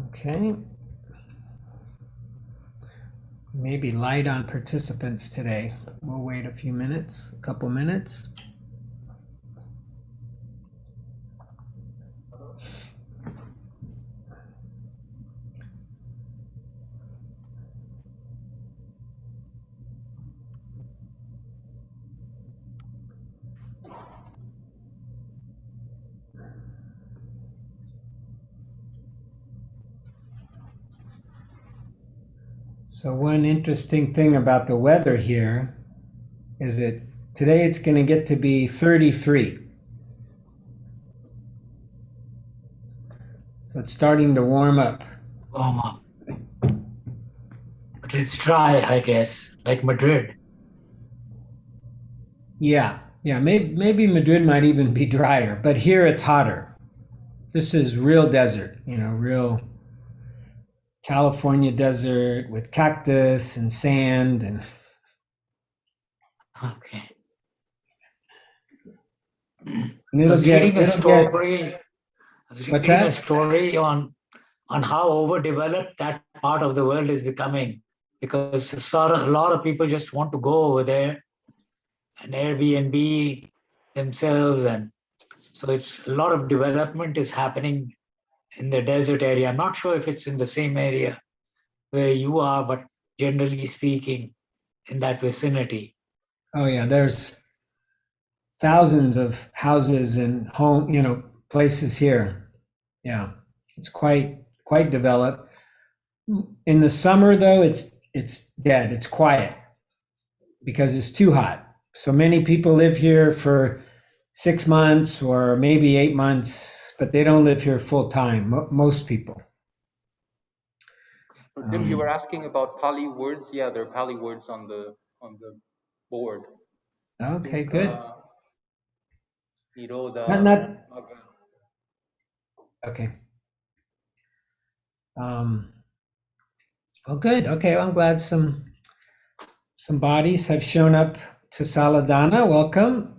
Okay. Maybe light on participants today. We'll wait a few minutes, a couple minutes. So one interesting thing about the weather here is that today it's going to get to be 33. So it's starting to warm up. But it's dry, I guess, like Madrid. Yeah, maybe Madrid might even be drier, but here it's hotter. This is real desert, real California desert with cactus and sand and. Okay. And it'll get. What's that? A story on how overdeveloped that part of the world is becoming, because a lot of people just want to go over there and Airbnb themselves, and so it's a lot of development is happening in the desert area. I'm not sure if it's in the same area where you are, but generally speaking, in that vicinity. Oh yeah, there's thousands of houses and places here. Yeah, it's quite developed. In the summer though, it's dead. It's quiet because it's too hot. So many people live here for 6 months or maybe 8 months, but they don't live here full time. Most people. Tim, you were asking about Pali words. Yeah, there are Pali words on the board. Okay, good. Nirodha. Not. Okay. Well, good. Okay, well, I'm glad some bodies have shown up to Saladana. Welcome.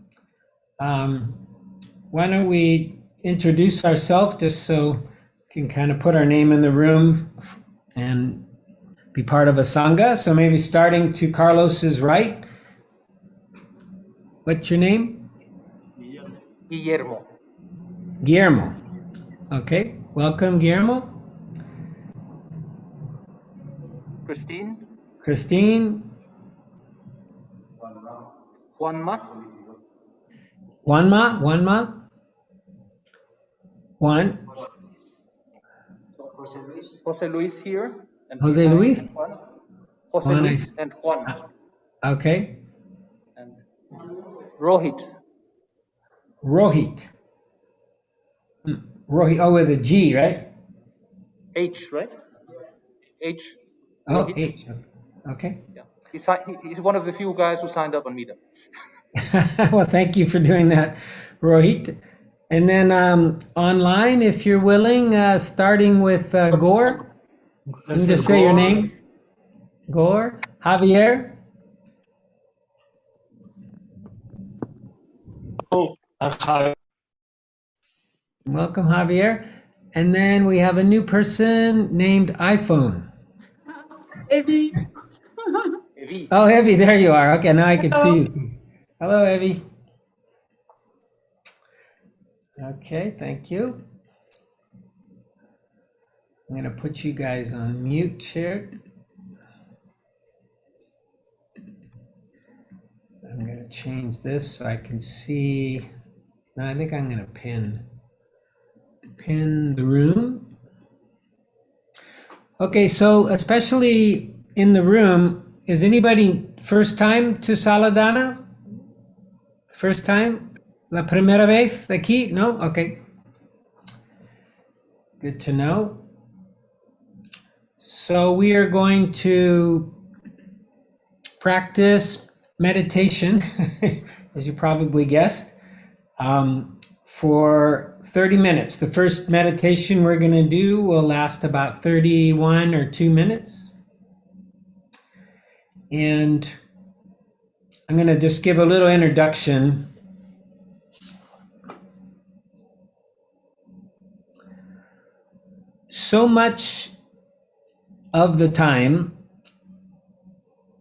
Why don't we introduce ourselves just so we can kind of put our name in the room and be part of a Sangha. So maybe starting to Carlos's right. What's your name? Guillermo. Guillermo. Okay, welcome, Guillermo. Christine. Juanma. Jose Luis here. And Jose Luis? Jose Luis and Juan. Okay. And Rohit. Rohit, oh, with a G, right? H, right? H. Oh, Rohit. H. Okay. Yeah. He's one of the few guys who signed up on Meetup. Well, thank you for doing that, Rohit. And then online, if you're willing, starting with Gore. You can just say your name. Gore. Javier. Welcome, Javier. And then we have a new person named iPhone. Evie. Oh, Evie, there you are. Okay, now I can see you. Hello, Evie. Okay, thank you. I'm going to put you guys on mute here. I'm going to change this so I can see. No, I think I'm going to pin the room. Okay, so especially in the room, is anybody first time to Saladana? First time? La primera vez aquí? No? Okay. Good to know. So we are going to practice meditation, as you probably guessed, for 30 minutes. The first meditation we're going to do will last about 31 or 2 minutes. And I'm going to just give a little introduction. So much of the time,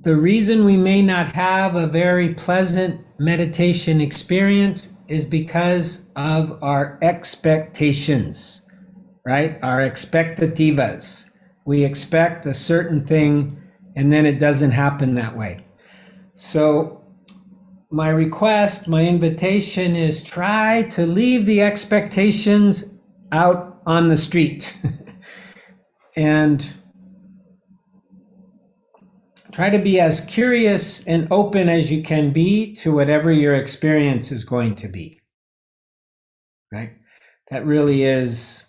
the reason we may not have a very pleasant meditation experience is because of our expectations, right? Our expectativas. We expect a certain thing and then it doesn't happen that way. So my request, my invitation is try to leave the expectations out on the street and try to be as curious and open as you can be to whatever your experience is going to be, right? That really is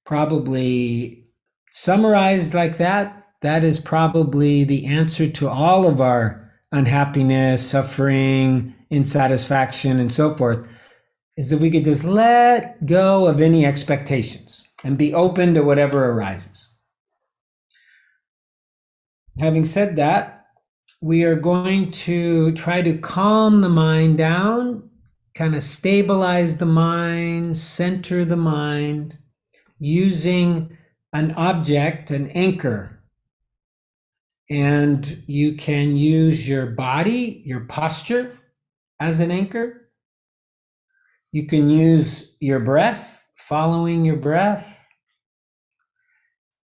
probably summarized like that. That is probably the answer to all of our unhappiness, suffering, insatisfaction, and so forth, is that we could just let go of any expectations and be open to whatever arises. Having said that, we are going to try to calm the mind down, kind of stabilize the mind, center the mind, using an object, an anchor. And you can use your body, your posture as an anchor. You can use your breath, following your breath.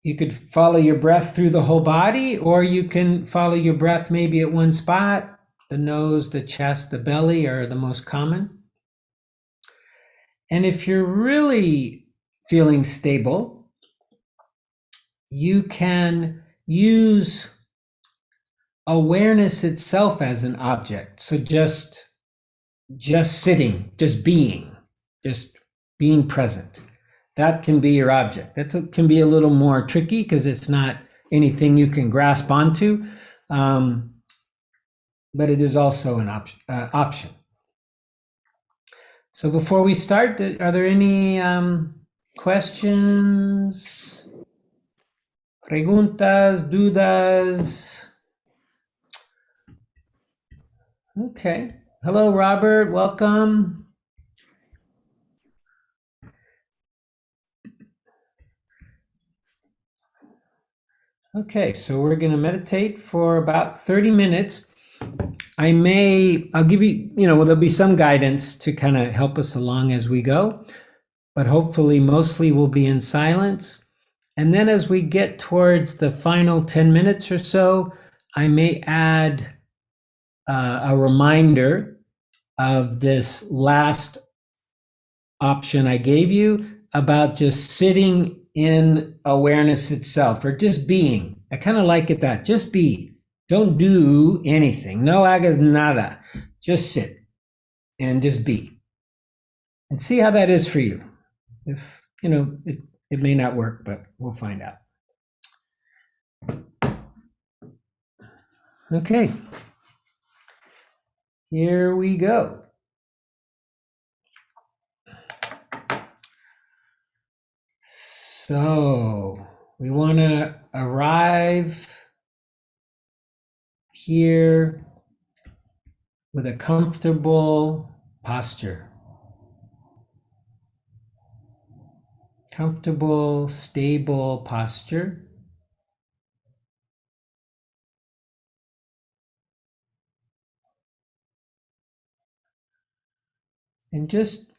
You could follow your breath through the whole body, or you can follow your breath maybe at one spot. The nose, the chest, the belly are the most common. And if you're really feeling stable, you can use awareness itself as an object. So just sitting, just being present. That can be your object. That can be a little more tricky because it's not anything you can grasp onto, but it is also an option. So before we start, are there any questions, preguntas, dudas? Okay. Hello, Robert. Welcome. Okay, so we're going to meditate for about 30 minutes. I'll give you, there'll be some guidance to kind of help us along as we go, but hopefully mostly we'll be in silence. And then as we get towards the final 10 minutes or so, I may add a reminder of this last option I gave you about just sitting in awareness itself, or just being. I kind of like it that, just be. Don't do anything. No hagas nada. Just sit and just be. And see how that is for you. If, it may not work, but we'll find out. Okay. Here we go. So we want to arrive here with a comfortable posture. Comfortable, stable posture. And just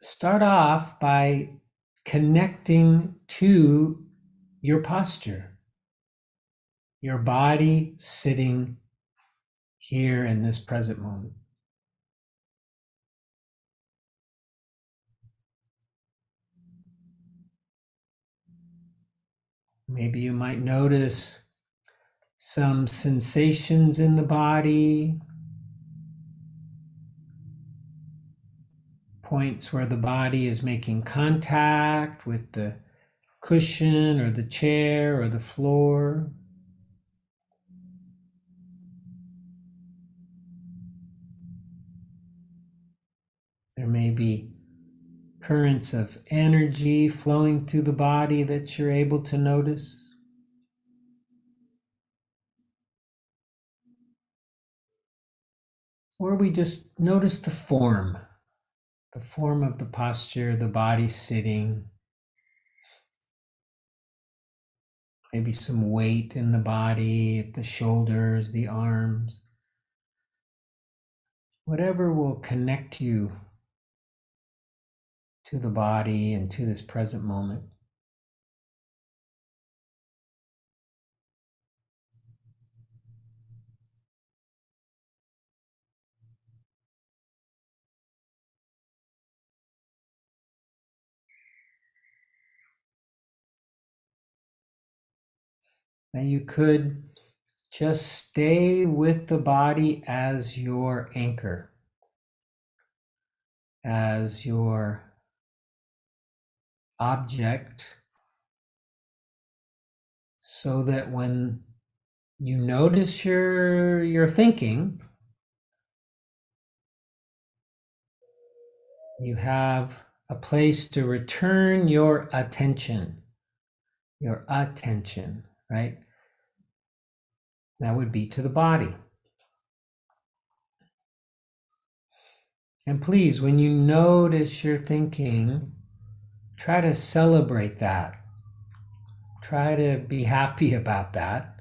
start off by connecting to your posture, your body sitting here in this present moment. Maybe you might notice some sensations in the body, points where the body is making contact with the cushion or the chair or the floor. There may be currents of energy flowing through the body that you're able to notice. Or we just notice the form of the posture, the body sitting, maybe some weight in the body, the shoulders, the arms. Whatever will connect you to the body and to this present moment. Now you could just stay with the body as your anchor, as your object, so that when you notice your thinking, you have a place to return your attention, right? That would be to the body. And please, when you notice your thinking, try to celebrate that. Try to be happy about that.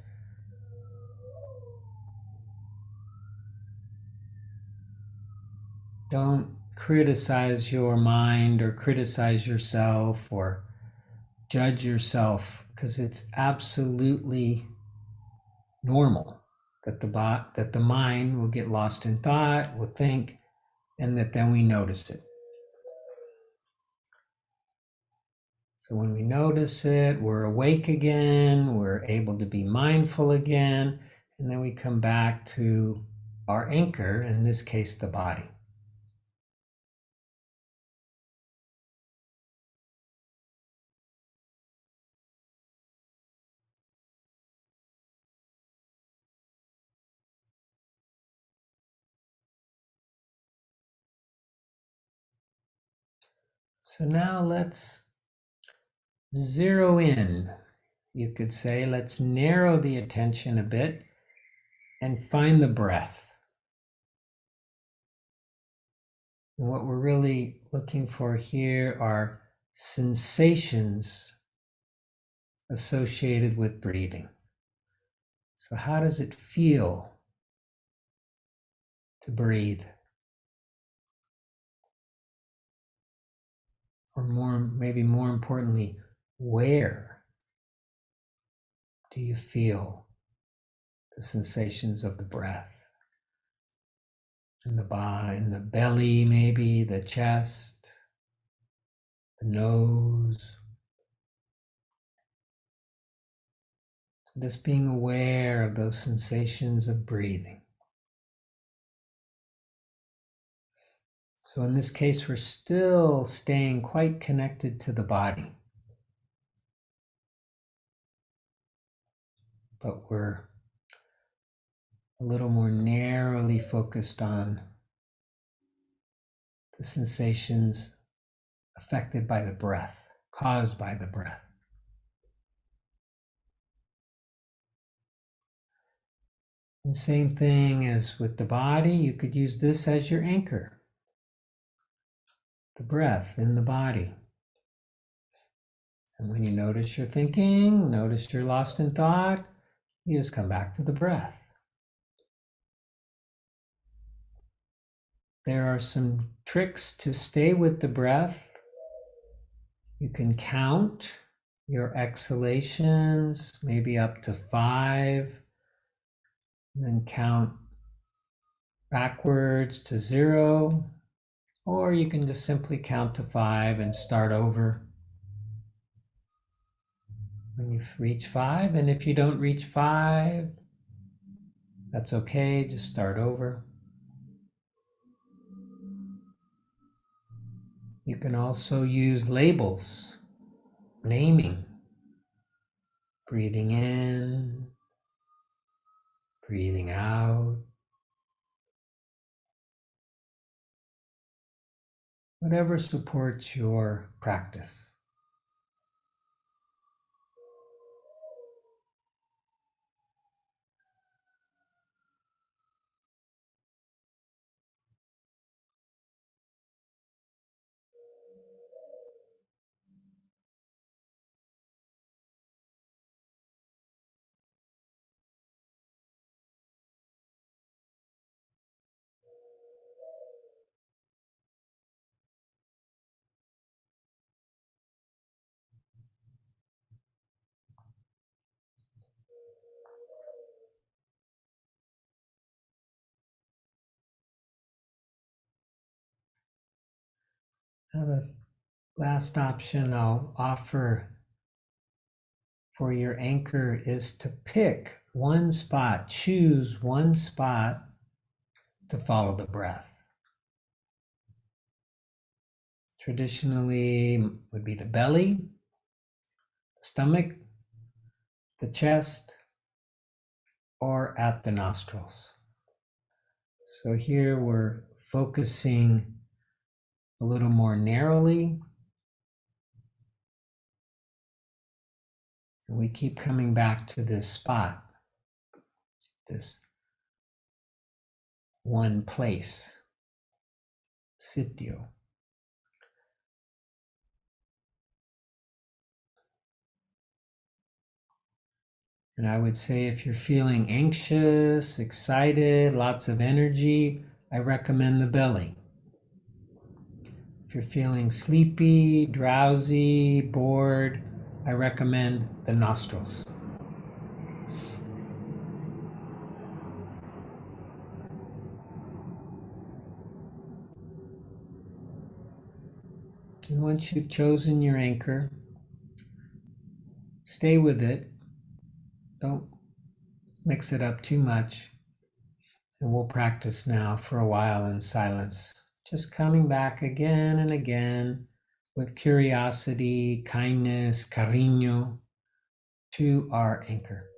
Don't criticize your mind or criticize yourself or judge yourself, because it's absolutely normal that the mind will get lost in thought, will think, and that then we notice it. So when we notice it, we're awake again, we're able to be mindful again, and then we come back to our anchor, in this case, the body. So now let's zero in. You could say, let's narrow the attention a bit and find the breath. And what we're really looking for here are sensations associated with breathing. So how does it feel to breathe? Or maybe more importantly, where do you feel the sensations of the breath? In the belly, maybe the chest, the nose. Just being aware of those sensations of breathing. So in this case, we're still staying quite connected to the body, but we're a little more narrowly focused on the sensations affected by the breath, caused by the breath. And same thing as with the body, you could use this as your anchor. The breath in the body. And when you notice you're thinking, notice you're lost in thought, you just come back to the breath. There are some tricks to stay with the breath. You can count your exhalations, maybe up to 5, then count backwards to 0, or you can just simply count to 5 and start over when you reach 5. And if you don't reach 5, that's okay, just start over. You can also use labels, naming, breathing in, breathing out. whatever supports your practice. Now the last option I'll offer for your anchor is to pick one spot, choose one spot to follow the breath. Traditionally would be the belly, stomach, the chest, or at the nostrils. So here we're focusing a little more narrowly. And we keep coming back to this spot, this one place, sitio. And I would say if you're feeling anxious, excited, lots of energy, I recommend the belly. If you're feeling sleepy, drowsy, bored, I recommend the nostrils. And once you've chosen your anchor, stay with it. Don't mix it up too much. And we'll practice now for a while in silence, just coming back again and again with curiosity, kindness, cariño to our anchor.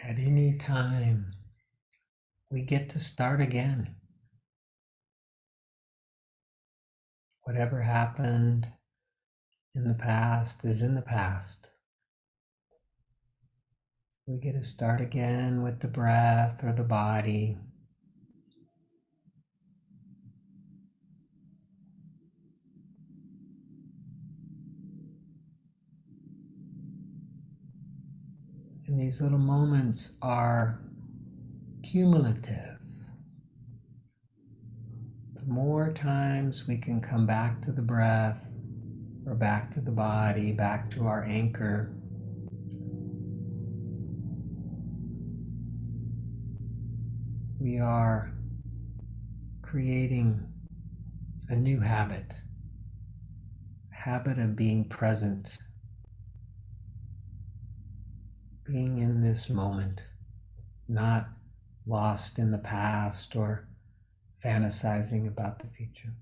At any time, we get to start again. Whatever happened in the past is in the past. We get to start again with the breath or the body. And these little moments are cumulative. The more times we can come back to the breath or back to the body, back to our anchor, we are creating a new habit of being present, being in this moment, not lost in the past or fantasizing about the future.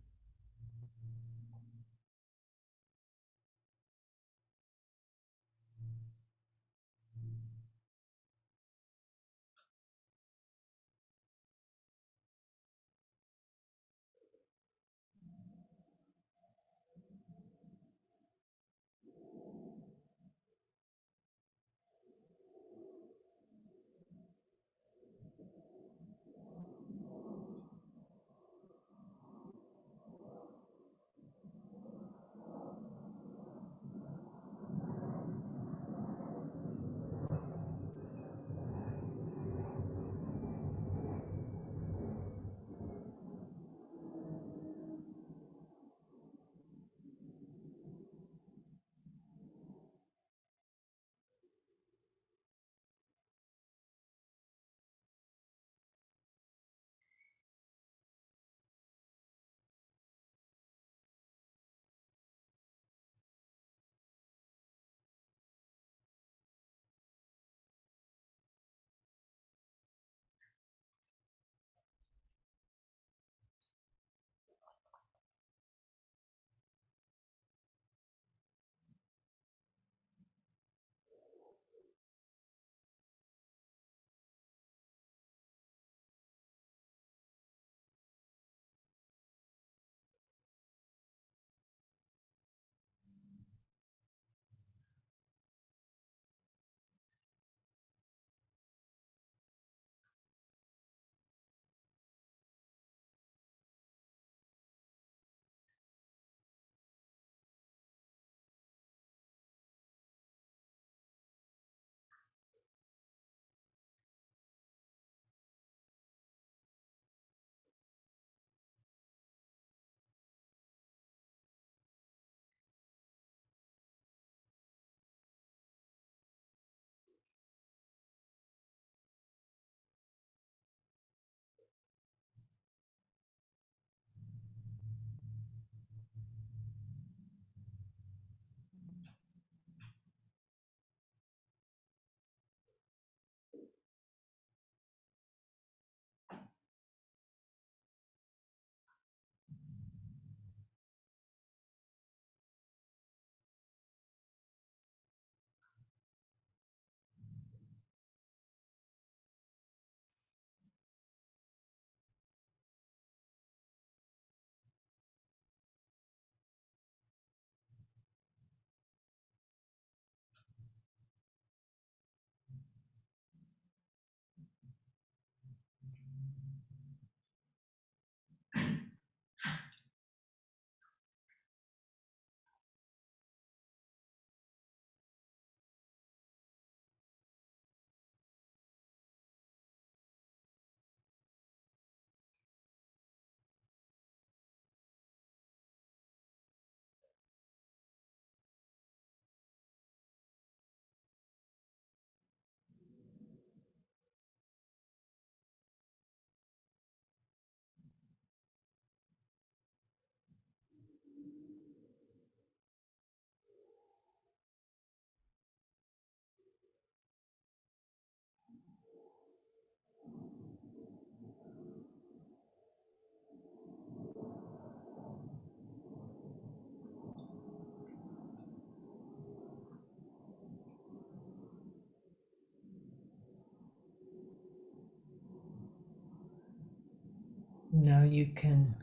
Now you can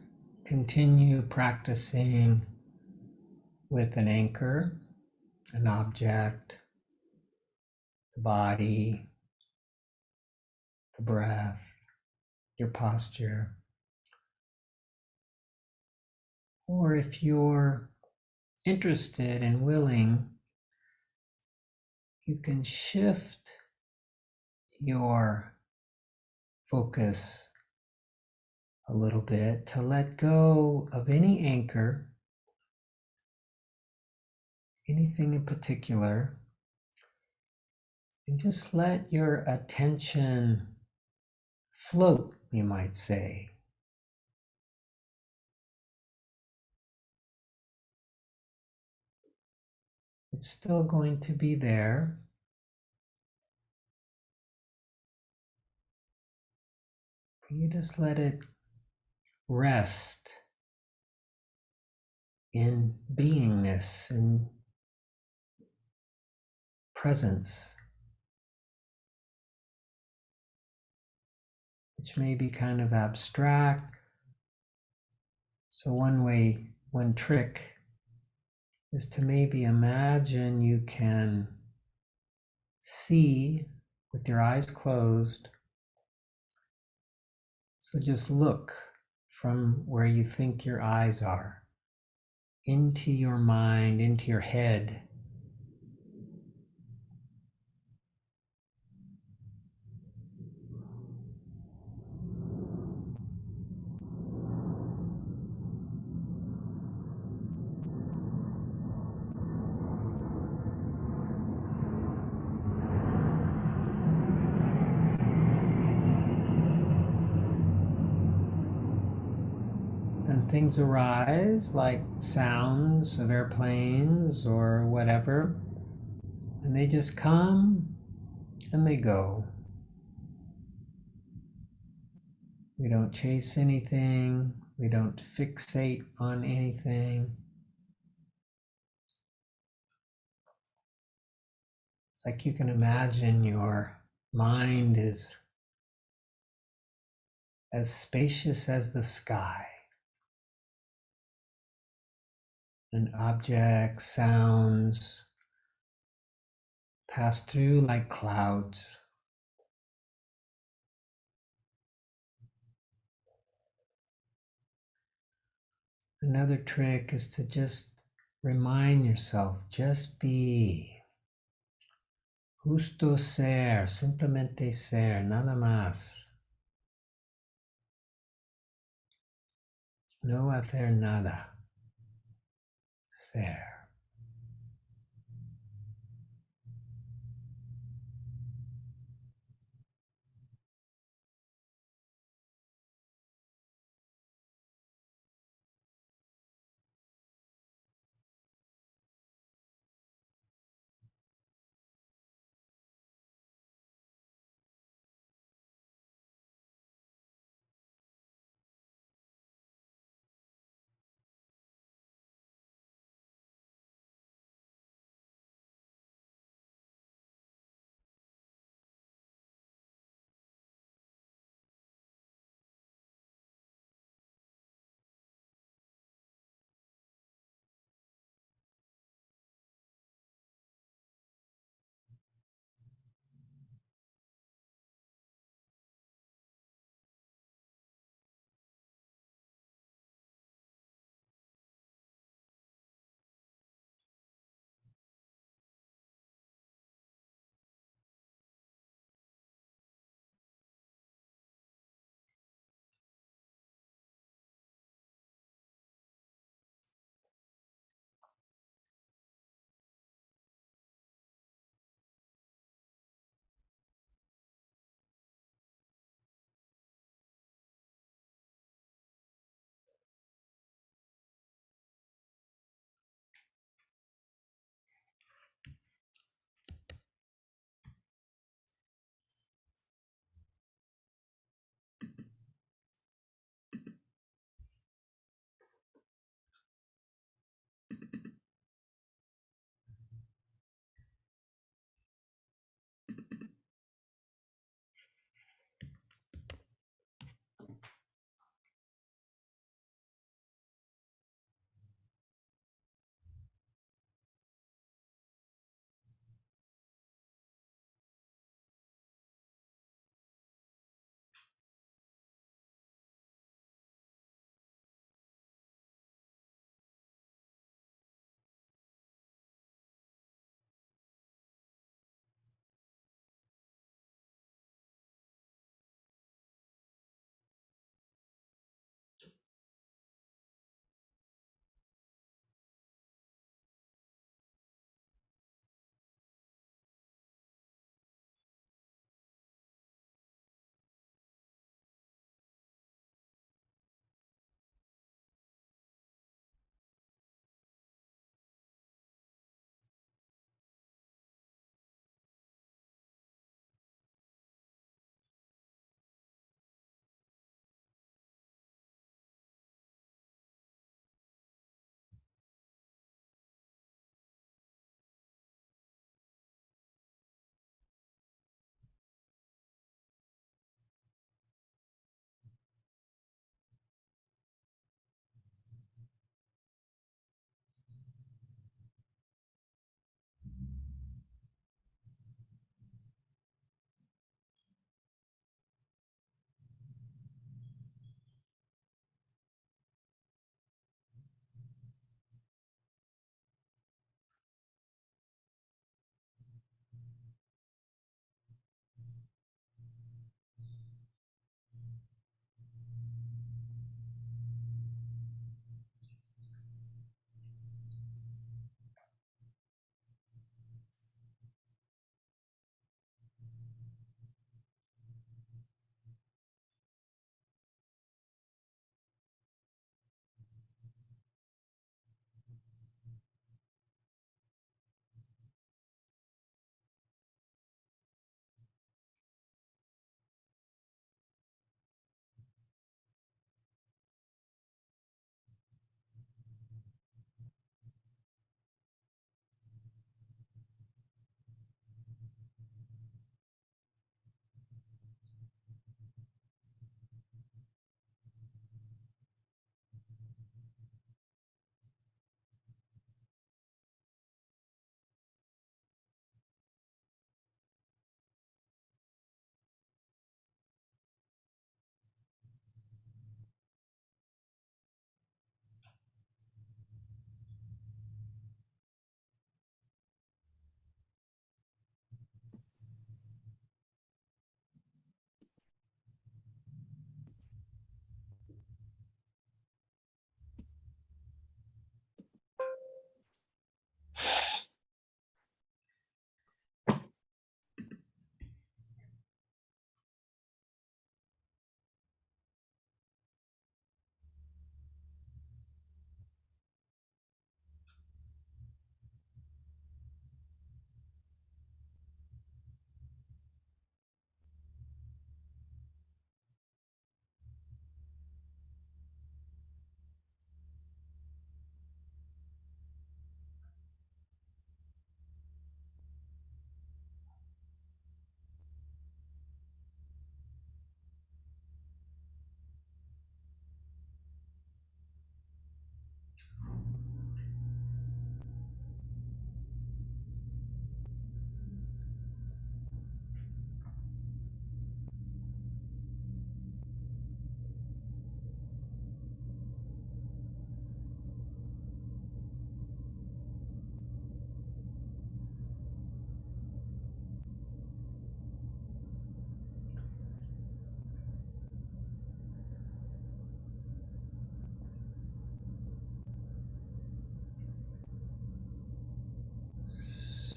continue practicing with an anchor, an object, the body, the breath, your posture. Or if you're interested and willing, you can shift your focus a little bit to let go of any anchor, anything in particular, and just let your attention float, you might say. It's still going to be there. You just let it rest in beingness and presence, which may be kind of abstract. So one trick is to maybe imagine you can see with your eyes closed. So just look from where you think your eyes are into your mind, into your head. And things arise like sounds of airplanes or whatever, and they just come and they go. We don't chase anything, we don't fixate on anything. It's like you can imagine your mind is as spacious as the sky. And objects, sounds pass through like clouds. Another trick is to just remind yourself, just be. Justo ser, simplemente ser, nada más. No hacer nada. Ser.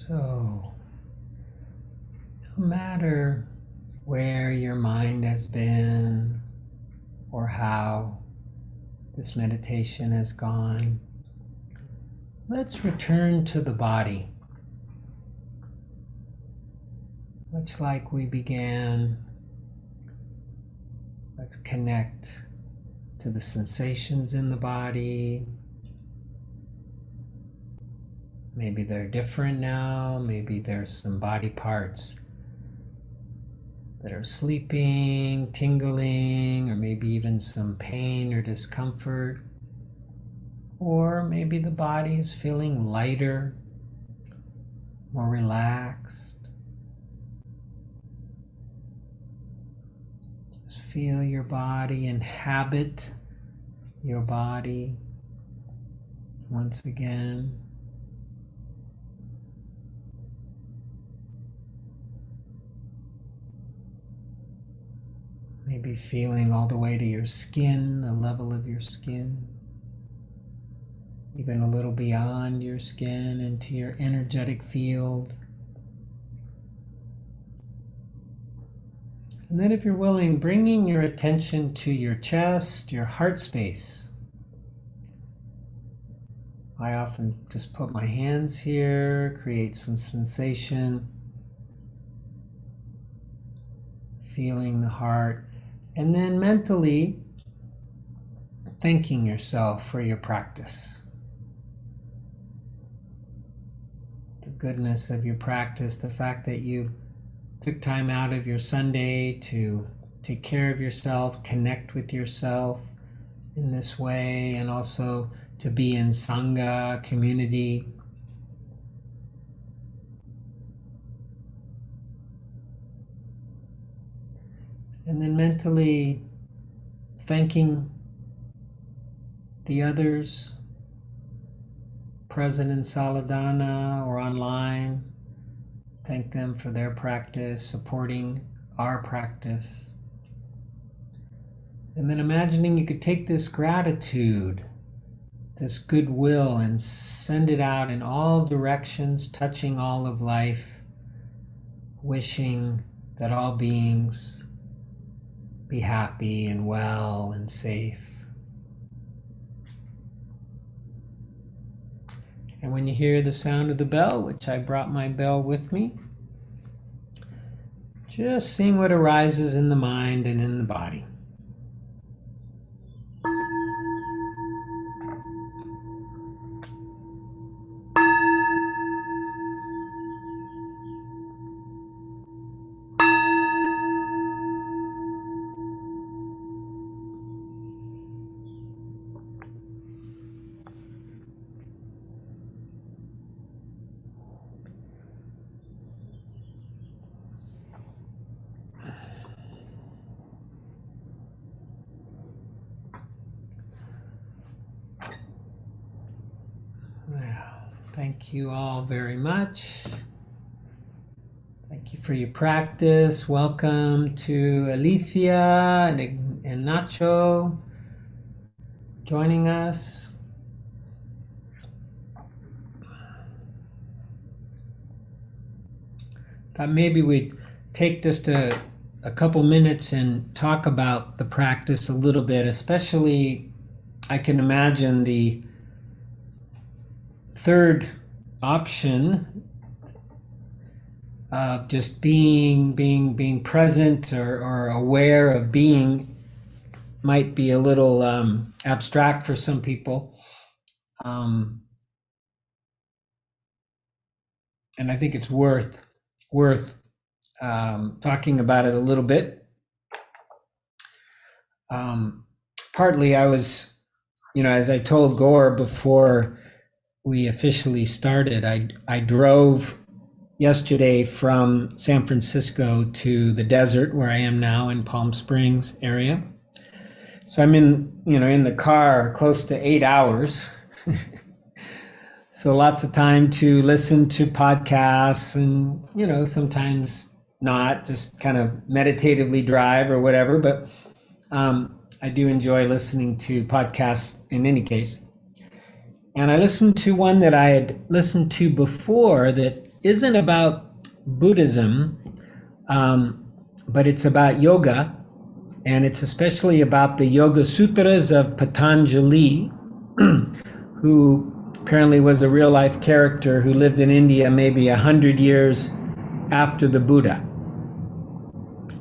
So, no matter where your mind has been or how this meditation has gone, let's return to the body. Much like we began, let's connect to the sensations in the body. Maybe they're different now. Maybe there's some body parts that are sleeping, tingling, or maybe even some pain or discomfort. Or maybe the body is feeling lighter, more relaxed. Just feel your body, inhabit your body once again. Maybe feeling all the way to your skin, the level of your skin, even a little beyond your skin into your energetic field. And then if you're willing, bringing your attention to your chest, your heart space. I often just put my hands here, create some sensation, feeling the heart, and then mentally thanking yourself for your practice. The goodness of your practice, the fact that you took time out of your Sunday to take care of yourself, connect with yourself in this way, and also to be in Sangha, community. And then mentally thanking the others present in Saladana or online. Thank them for their practice, supporting our practice. And then imagining you could take this gratitude, this goodwill, and send it out in all directions, touching all of life, wishing that all beings be happy and well and safe. And when you hear the sound of the bell, which I brought my bell with me, just seeing what arises in the mind and in the body. Well, thank you all very much. Thank you for your practice. Welcome to Alicia and Nacho joining us. Thought maybe we'd take just a couple minutes and talk about the practice a little bit, especially I can imagine the third option of just being present or aware of being might be a little abstract for some people. And I think it's worth talking about it a little bit. Partly I was, as I told Gore before we officially started, I drove yesterday from San Francisco to the desert where I am now in Palm Springs area. So I'm in the car close to 8 hours. So lots of time to listen to podcasts and, sometimes not, just kind of meditatively drive or whatever. But I do enjoy listening to podcasts in any case. And I listened to one that I had listened to before that isn't about Buddhism, but it's about yoga, and it's especially about the Yoga Sutras of Patanjali, who apparently was a real life character who lived in India maybe 100 years after the Buddha.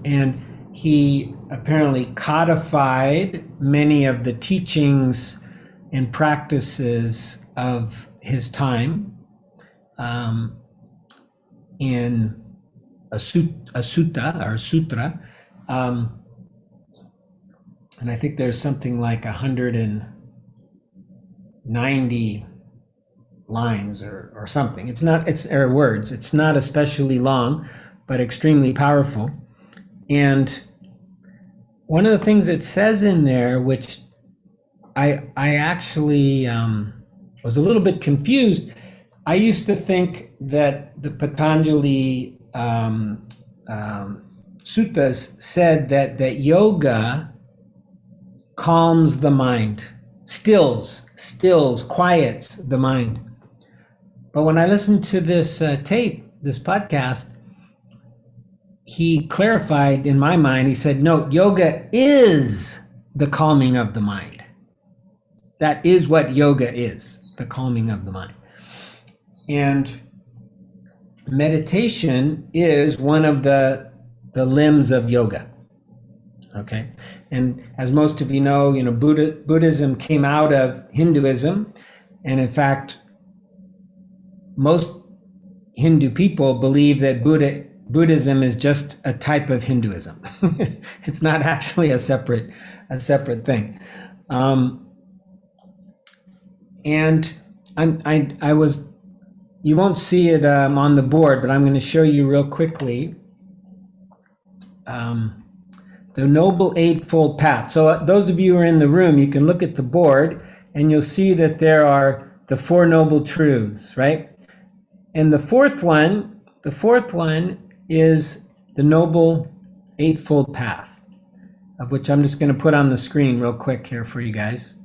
And he apparently codified many of the teachings and practices of his time in a sutta or sutra. And I think there's something like 190 lines or something. It's words. It's not especially long, but extremely powerful. And one of the things it says in there, which I actually was a little bit confused. I used to think that the Patanjali suttas said that yoga calms the mind, stills, quiets the mind. But when I listened to this this podcast, he clarified in my mind, he said, no, yoga is the calming of the mind. That is what yoga is, the calming of the mind. And meditation is one of the limbs of yoga. Okay. And as most of you know, Buddhism came out of Hinduism. And in fact, most Hindu people believe that Buddhism is just a type of Hinduism. It's not actually a separate thing. And you won't see it on the board, but I'm going to show you real quickly the Noble Eightfold Path. So those of you who are in the room, you can look at the board and you'll see that there are the Four Noble Truths, right? And the fourth one is the Noble Eightfold Path, of which I'm just going to put on the screen real quick here for you guys.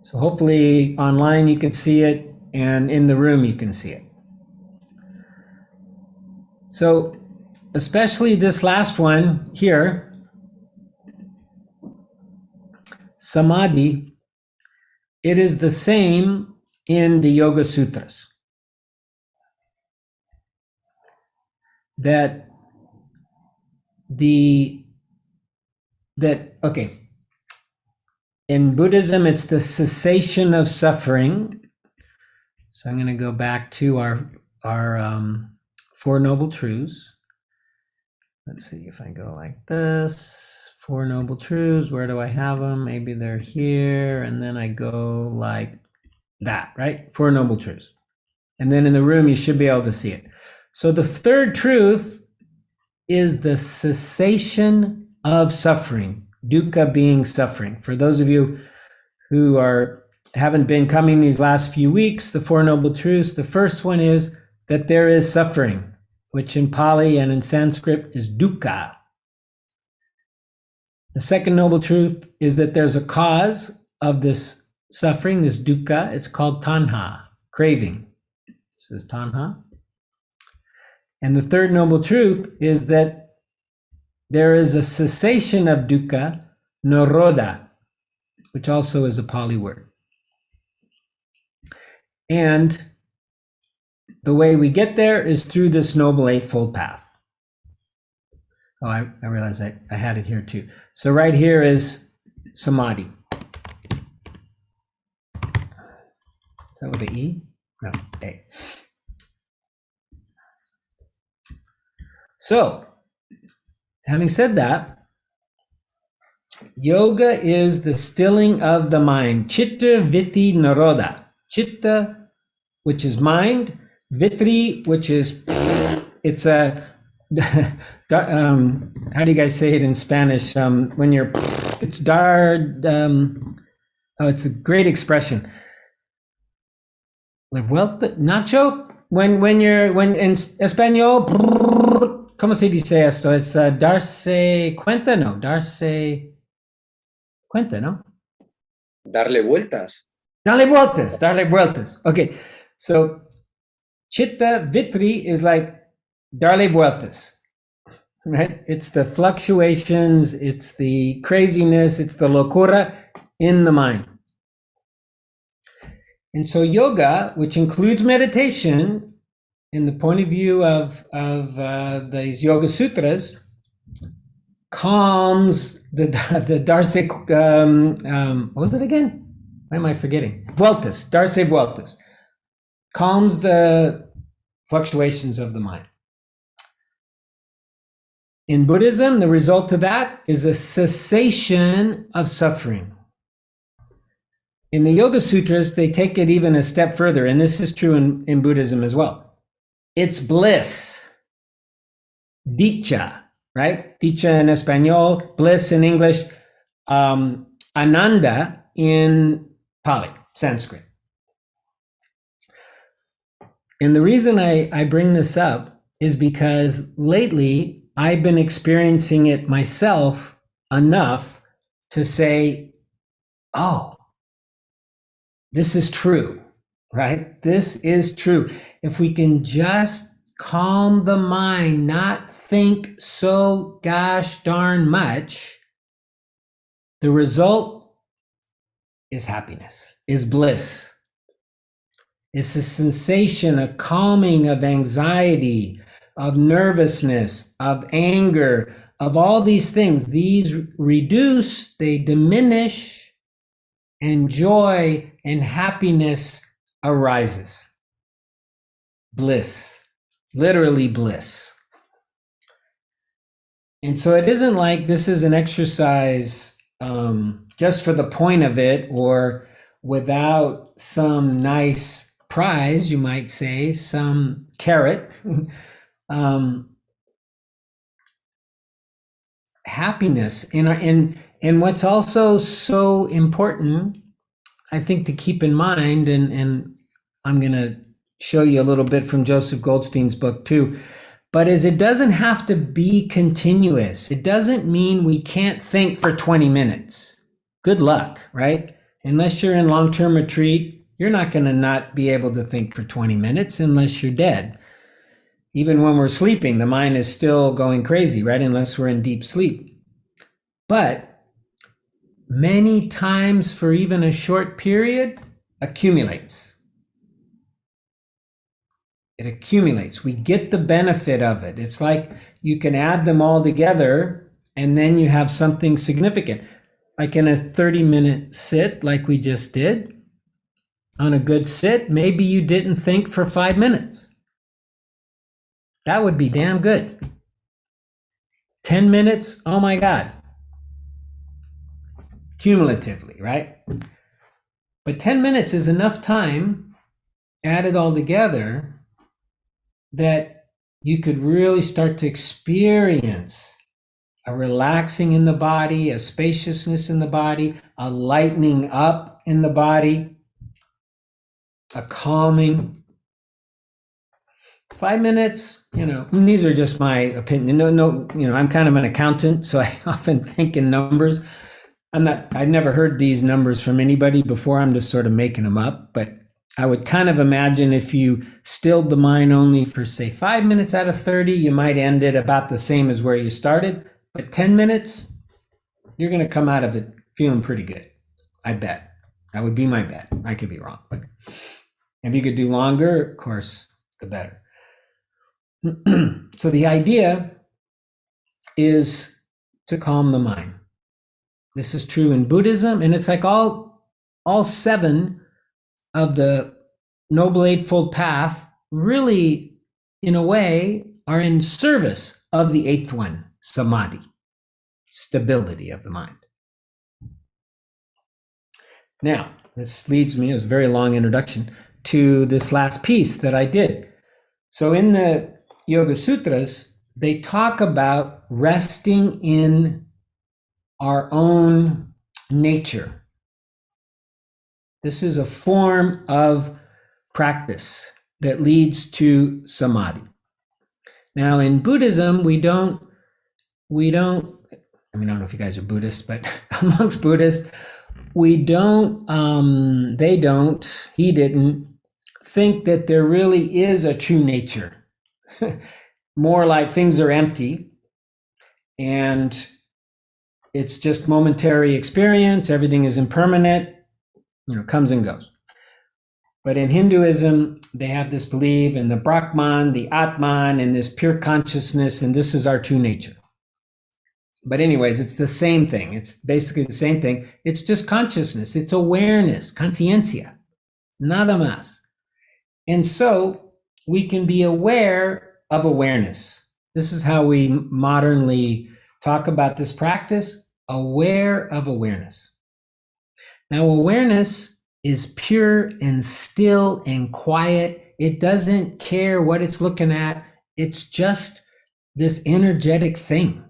So hopefully online you can see it, and in the room you can see it. So especially this last one here, Samadhi, it is the same in the Yoga Sutras. In Buddhism, it's the cessation of suffering. So I'm going to go back to our Four Noble Truths. Let's see if I go like this. Four Noble Truths, where do I have them? Maybe they're here. And then I go like that, right? Four Noble Truths. And then in the room, you should be able to see it. So the third truth is the cessation of suffering, dukkha being suffering. For those of you who haven't been coming these last few weeks, the Four Noble Truths, the first one is that there is suffering, which in Pali and in Sanskrit is dukkha. The second noble truth is that there's a cause of this suffering, this dukkha. It's called tanha, craving. This is tanha. And the third noble truth is that there is a cessation of dukkha, nirodha, which also is a Pali word. And the way we get there is through this Noble Eightfold Path. Oh, I realized I had it here too. So right here is Samadhi. Is that with an E? No, A. So, having said that, yoga is the stilling of the mind. Chitta, Vritti, Nirodha. Chitta, which is mind. Vritti, which is, it's a, how do you guys say it in Spanish? When you're, it's it's a great expression. Nacho, when in Espanol, ¿cómo se dice esto? Es darse cuenta, no? Darse cuenta, ¿no? Darle vueltas. Dale vueltas, dale vueltas. Okay, so chitta vitri is like darle vueltas, right? It's the fluctuations, it's the craziness, it's the locura in the mind. And so yoga, which includes meditation, in the point of view of these Yoga Sutras, calms the Darse, what was it again? Why am I forgetting? Vueltas, Darse Vueltas, calms the fluctuations of the mind. In Buddhism, the result of that is a cessation of suffering. In the Yoga Sutras, they take it even a step further, and this is true in Buddhism as well. It's bliss, dicha, right? Dicha in Espanol, bliss in English, ananda in Pali, Sanskrit. And the reason I bring this up is because lately I've been experiencing it myself enough to say, oh, this is true, right? This is true. If we can just calm the mind, not think so gosh darn much, the result is happiness, is bliss. It's a sensation, a calming of anxiety, of nervousness, of anger, of all these things. These reduce, they diminish, and joy and happiness arises. Bliss, literally bliss. And so it isn't like this is an exercise just for the point of it or without some nice prize, you might say, some carrot. Happiness. And what's also so important, I think, to keep in mind, and I'm going to show you a little bit from Joseph Goldstein's book too, but is it doesn't have to be continuous. It doesn't mean we can't think for 20 minutes. Good luck, right? Unless you're in long-term retreat, you're not going to not be able to think for 20 minutes unless you're dead. Even when we're sleeping, the mind is still going crazy, right? Unless we're in deep sleep. But many times for even a short period accumulates. It accumulates. We get the benefit of it. It's like you can add them all together and then you have something significant. Like in a 30-minute sit, like we just did, on a good sit, maybe you didn't think for 5 minutes. That would be damn good. 10 minutes, oh my God. Cumulatively, right? But 10 minutes is enough time, add it all together, that you could really start to experience a relaxing in the body, a spaciousness in the body, a lightening up in the body, a calming. 5 minutes, and these are just my opinion. No, I'm kind of an accountant, so I often think in numbers. I've never heard these numbers from anybody before. I'm just sort of making them up, but I would kind of imagine if you stilled the mind only for, say, 5 minutes out of 30, you might end it about the same as where you started. But 10 minutes, you're going to come out of it feeling pretty good. I bet. That would be my bet. I could be wrong. But if you could do longer, of course, the better. So the idea is to calm the mind. This is true in Buddhism, and it's like all 7 of the Noble Eightfold Path really, in a way, are in service of the 8th one, Samadhi, stability of the mind. Now, this leads me, it was a very long introduction, to this last piece that I did. So in the Yoga Sutras, they talk about resting in our own nature. This is a form of practice that leads to samadhi. Now, in Buddhism, we don't, I don't know if you guys are Buddhists, but amongst Buddhists, we don't, they don't, he didn't think that there really is a true nature. More like things are empty and it's just momentary experience. Everything is impermanent, comes and goes. But in Hinduism, they have this belief in the Brahman, the Atman, and this pure consciousness, and this is our true nature. But anyways, it's the same thing. It's basically the same thing. It's just consciousness. It's awareness, conciencia, nada más. And so we can be aware of awareness. This is how we modernly talk about this practice, aware of awareness. Now, awareness is pure and still and quiet. It doesn't care what it's looking at. It's just this energetic thing.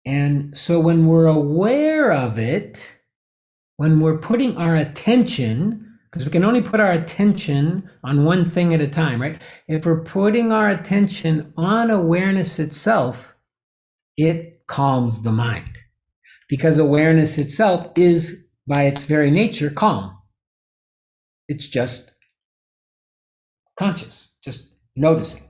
And so when we're aware of it, when we're putting our attention, because we can only put our attention on one thing at a time, right? If we're putting our attention on awareness itself, it calms the mind. Because awareness itself is, by its very nature, calm. It's just conscious, just noticing,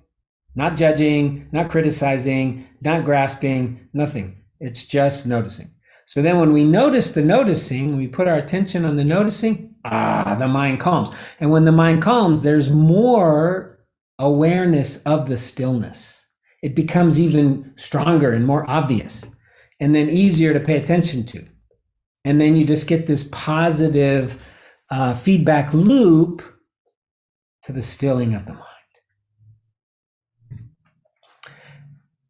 not judging, not criticizing, not grasping, nothing. It's just noticing. So then when we notice the noticing, we put our attention on the noticing, the mind calms. And when the mind calms, there's more awareness of the stillness. It becomes even stronger and more obvious, and then easier to pay attention to. And then you just get this positive feedback loop to the stilling of the mind.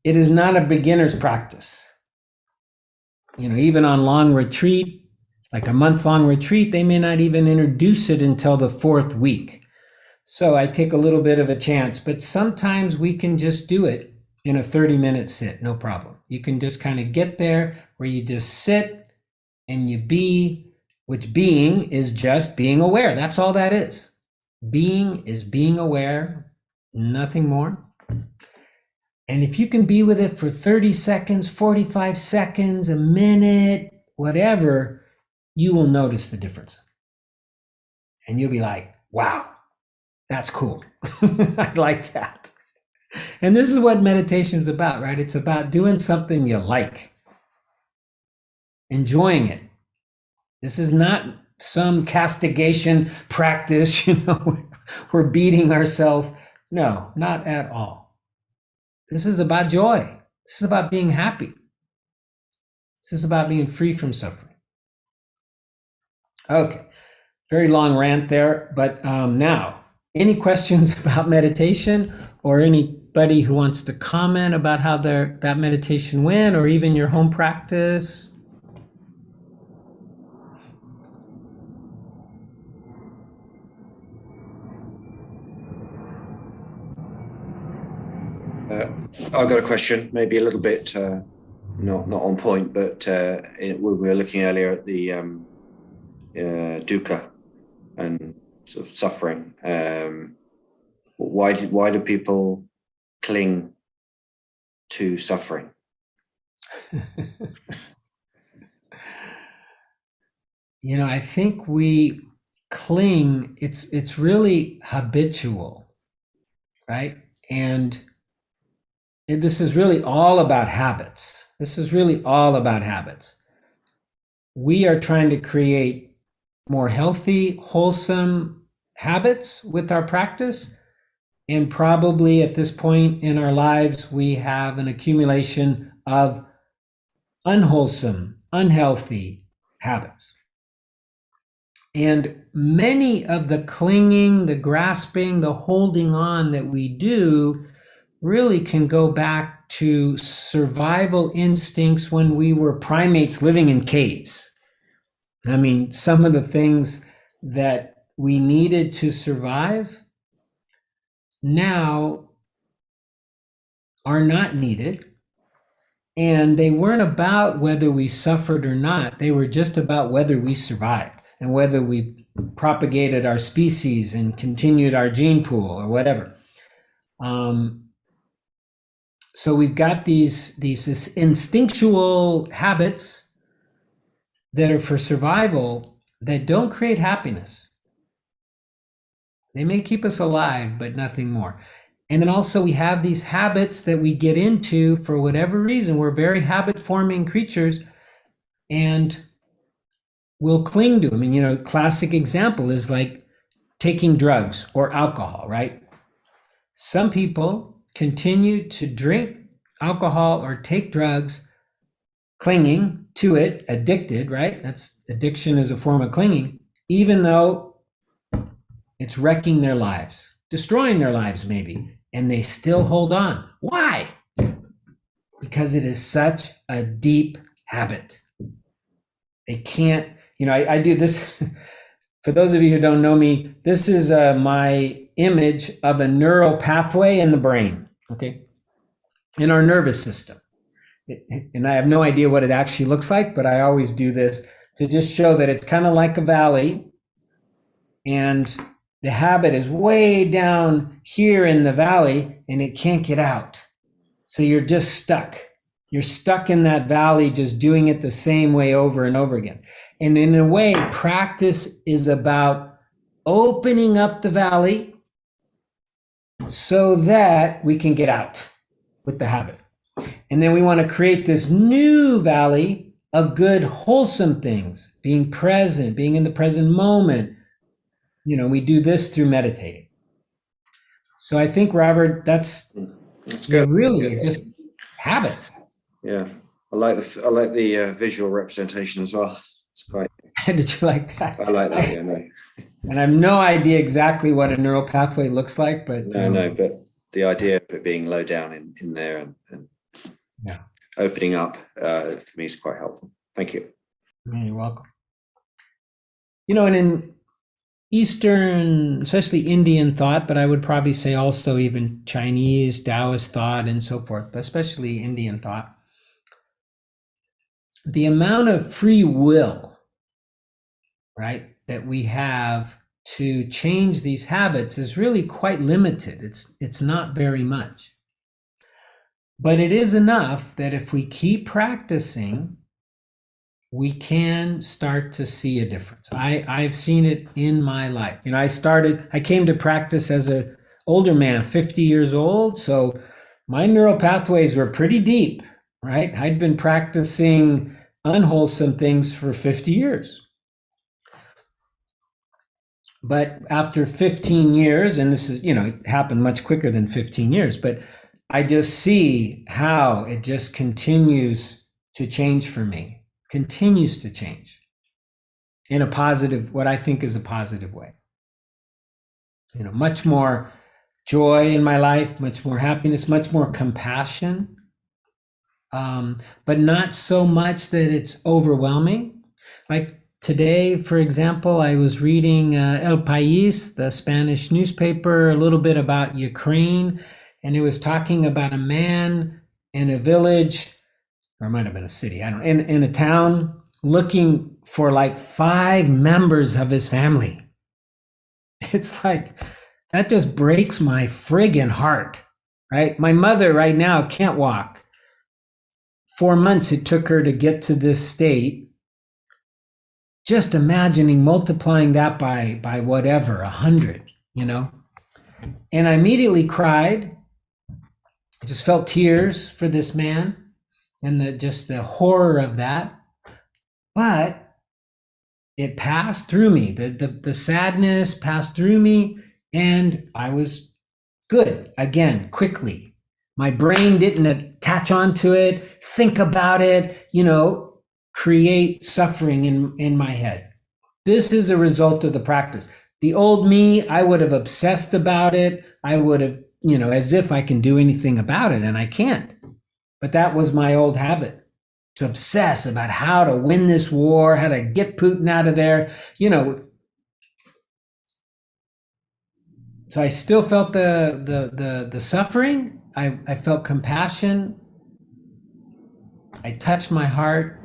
It is not a beginner's practice. Even on long retreat, like a month-long retreat, they may not even introduce it until the 4th week. So I take a little bit of a chance, but sometimes we can just do it in a 30-minute sit, no problem. You can just kind of get there where you just sit and you be, which being is just being aware. That's all that is. Being is being aware, nothing more. And if you can be with it for 30 seconds, 45 seconds, a minute, whatever, you will notice the difference. And you'll be like, wow, that's cool. I like that. And this is what meditation is about, right? It's about doing something you like, enjoying it. This is not some castigation practice, we're beating ourselves. No, not at all. This is about joy. This is about being happy. This is about being free from suffering. Okay, very long rant there, but now, any questions about meditation, or anybody who wants to comment about how that meditation went, or even your home practice? I've got a question, maybe a little bit not on point, but we were looking earlier at the dukkha and sort of suffering. Why do people cling to suffering? I think we cling. It's really habitual, right? And this is really all about habits. We are trying to create more healthy, wholesome habits with our practice. And probably at this point in our lives, we have an accumulation of unwholesome, unhealthy habits. And many of the clinging, the grasping, the holding on that we do really can go back to survival instincts when we were primates living in caves. I mean, some of the things that we needed to survive now are not needed. And they weren't about whether we suffered or not. They were just about whether we survived and whether we propagated our species and continued our gene pool or whatever. So we've got these instinctual habits that are for survival that don't create happiness. They may keep us alive, but nothing more. And then also we have these habits that we get into for whatever reason. We're very habit-forming creatures, and we'll cling to them. And, you know, classic example is like taking drugs or alcohol, right? Some people continue to drink alcohol or take drugs, clinging to it, addicted, right? That's addiction is a form of clinging, even though it's wrecking their lives, destroying their lives maybe, and they still hold on. Why? Because it is such a deep habit. They can't, you know, I do this. For those of you who don't know me, this is my image of a neural pathway in the brain, okay, in our nervous system. And I have no idea what it actually looks like, but I always do this to just show that it's kind of like a valley, and the habit is way down here in the valley and it can't get out. So you're just stuck. You're stuck in that valley, just doing it the same way over and over again. And in a way, practice is about opening up the valley so that we can get out with the habit. And then we want to create this new valley of good, wholesome things, being present, being in the present moment. You know, we do this through meditating. So I think, Robert, that's good. Really Good. just habits. Yeah, I like the visual representation as well. It's quite. Did you like that? I like that. Yeah, no. And I have no idea exactly what a neural pathway looks like, but No, but the idea of it being low down in there and yeah, opening up for me is quite helpful. Thank you. you're welcome. You know, and in Eastern, especially Indian thought, but I would probably say also even Chinese, Taoist thought and so forth, but especially Indian thought, the amount of free will, right, that we have to change these habits is really quite limited. It's not very much. But it is enough that if we keep practicing, we can start to see a difference. I've seen it in my life. You know, I came to practice as an older man, 50 years old. So my neural pathways were pretty deep, right? I'd been practicing unwholesome things for 50 years. But after 15 years, and this is, you know, it happened much quicker than 15 years, but I just see how it just continues to change for me, continues to change in a positive, what I think is a positive way. You know, much more joy in my life, much more happiness, much more compassion, but not so much that it's overwhelming. Like today, for example, I was reading El País, the Spanish newspaper, a little bit about Ukraine, and it was talking about a man in a village, or it might have been a city, I don't know, in a town, looking for like 5 members of his family. It's like, that just breaks my friggin' heart, right? My mother right now can't walk. 4 months it took her to get to this state. Just imagining multiplying that by whatever, 100, you know? And I immediately cried. I just felt tears for this man and the horror of that. But it passed through me. The sadness passed through me, and I was good again, quickly. My brain didn't attach onto it, think about it, you know, create suffering in my head. This is a result of the practice. The old me, I would have obsessed about it. I would have, you know, as if I can do anything about it, and I can't. But that was my old habit, to obsess about how to win this war, how to get Putin out of there, you know. So I still felt the suffering. I felt compassion. I touched my heart,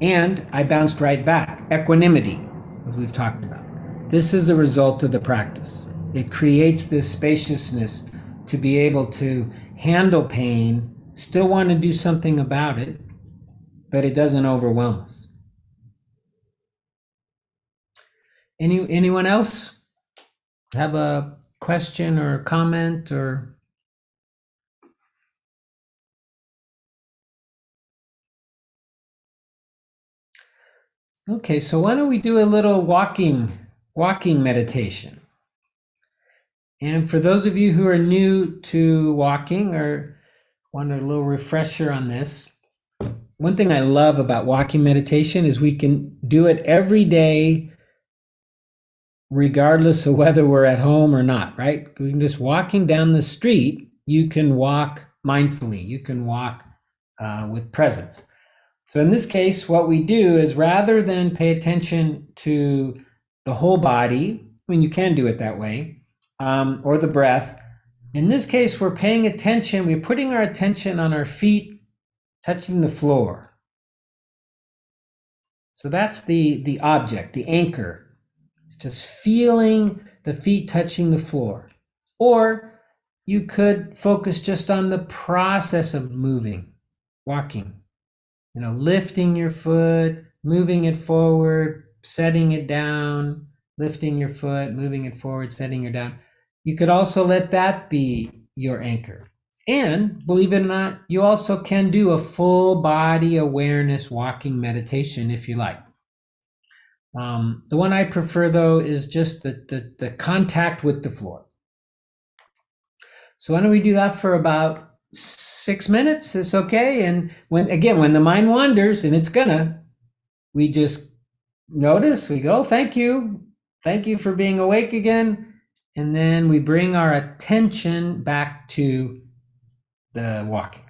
and I bounced right back. Equanimity, as we've talked about. This is a result of the practice. It creates this spaciousness to be able to handle pain, still want to do something about it, but it doesn't overwhelm us. Anyone else have a question or a comment or? Okay, so why don't we do a little walking meditation? And for those of you who are new to walking or want a little refresher on this, one thing I love about walking meditation is we can do it every day, regardless of whether we're at home or not, right? We can just walking down the street, you can walk mindfully, you can walk with presence. So in this case, what we do is rather than pay attention to the whole body, I mean, you can do it that way, or the breath. In this case, we're paying attention, we're putting our attention on our feet touching the floor. So that's the object, the anchor. It's just feeling the feet touching the floor. Or you could focus just on the process of moving, walking. Lifting your foot, moving it forward, setting it down, lifting your foot, moving it forward, setting it down. You could also let that be your anchor. And believe it or not, you also can do a full body awareness walking meditation if you like. The one I prefer though is just the contact with the floor. So why don't we do that for about 6 minutes? It's okay. And when the mind wanders, and it's gonna, we just notice, we go, thank you for being awake again. And then we bring our attention back to the walking.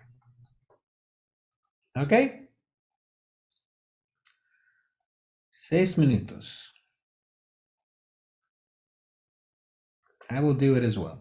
Okay? 6 minutos. I will do it as well.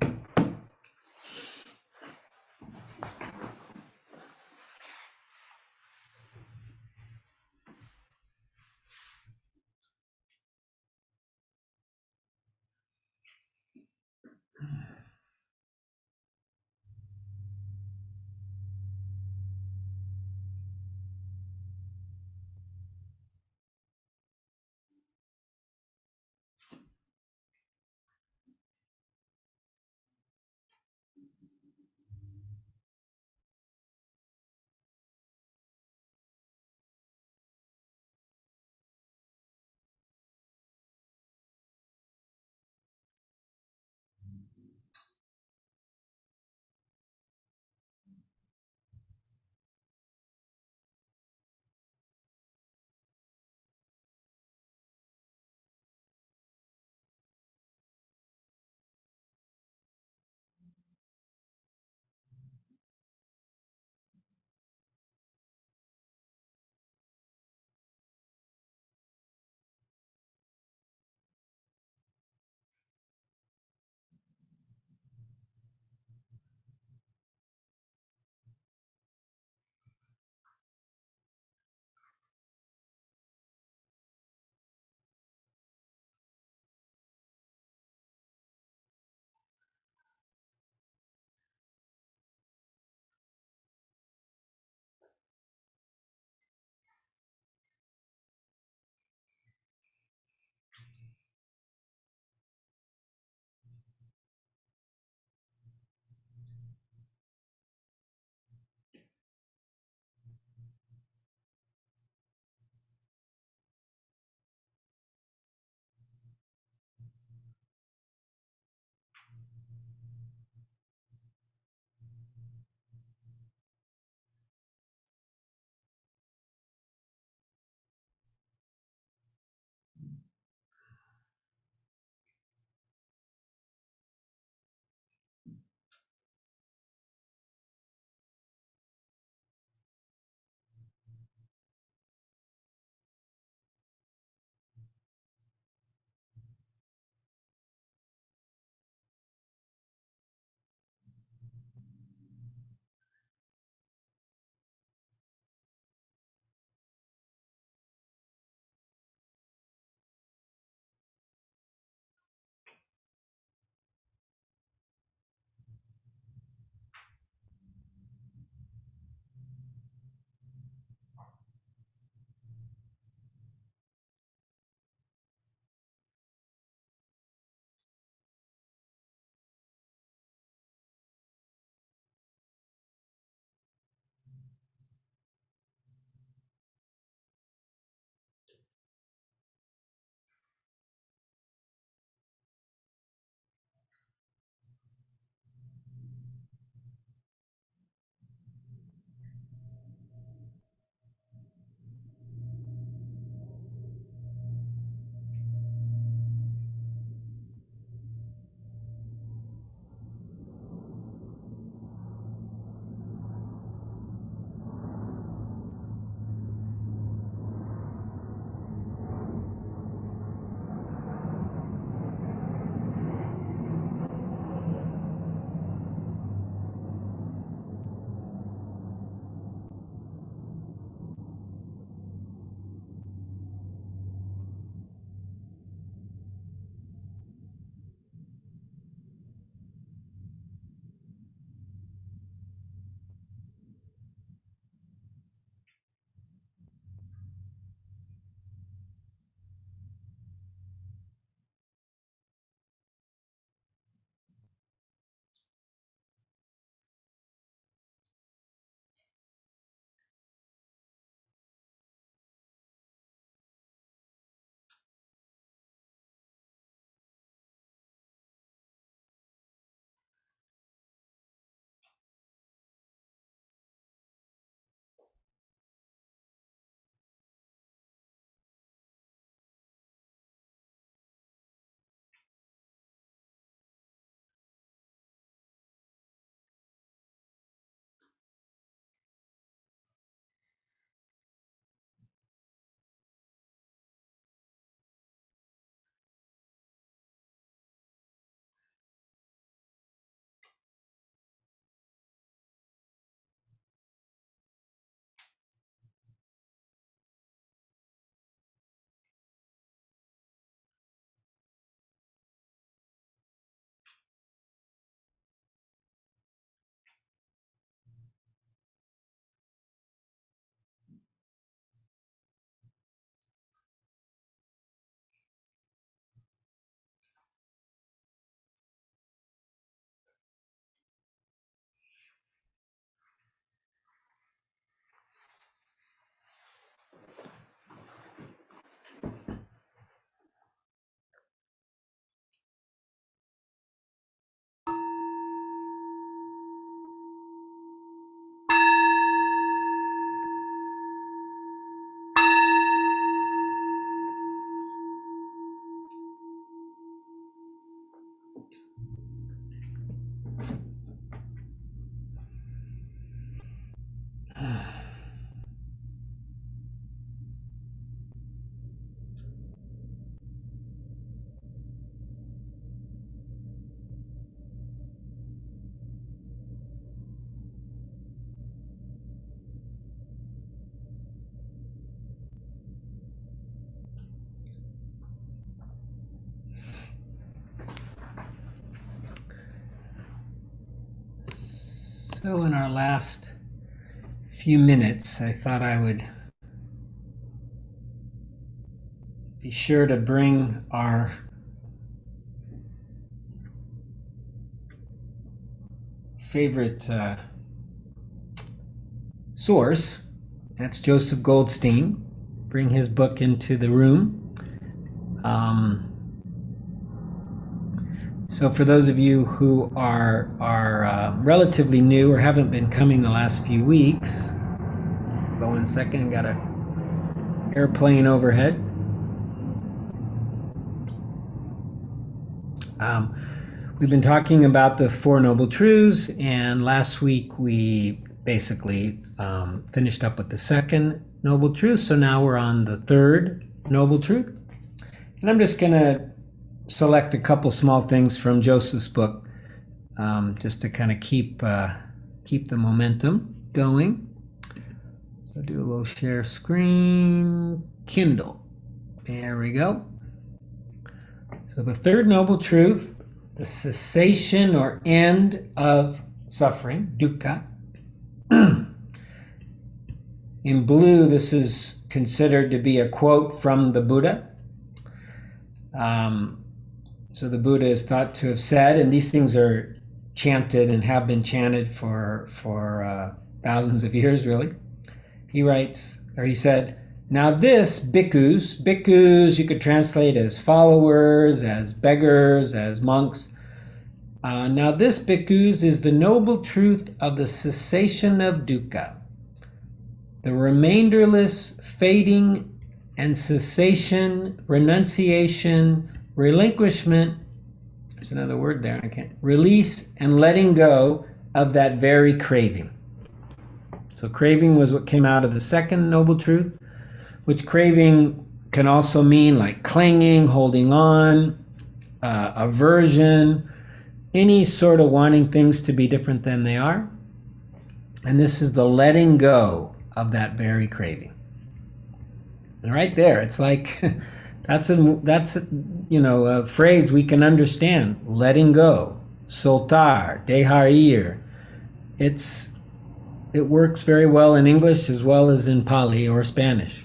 So in our last few minutes, I thought I would be sure to bring our favorite source. That's Joseph Goldstein. Bring his book into the room. So for those of you who are relatively new or haven't been coming the last few weeks, hold on 1 second, got a airplane overhead. We've been talking about the Four Noble Truths, and last week we basically finished up with the second Noble Truth. So now we're on the third Noble Truth. And I'm just going to select a couple small things from Joseph's book just to kind of keep the momentum going. So do a little share screen, Kindle. There we go. So the third Noble Truth, the cessation or end of suffering, dukkha. In blue, this is considered to be a quote from the Buddha. So the Buddha is thought to have said, and these things are chanted and have been chanted for thousands of years, really. He writes, or he said, now this, bhikkhus you could translate as followers, as beggars, as monks. Now this, bhikkhus, is the noble truth of the cessation of dukkha, the remainderless fading and cessation, renunciation, relinquishment, there's another word there, I can't, release and letting go of that very craving. So craving was what came out of the second Noble Truth, which craving can also mean like clinging, holding on, aversion, any sort of wanting things to be different than they are. And this is the letting go of that very craving. And right there, it's like, that's a phrase we can understand, letting go, soltar, dejar ir. It works very well in English as well as in Pali or Spanish.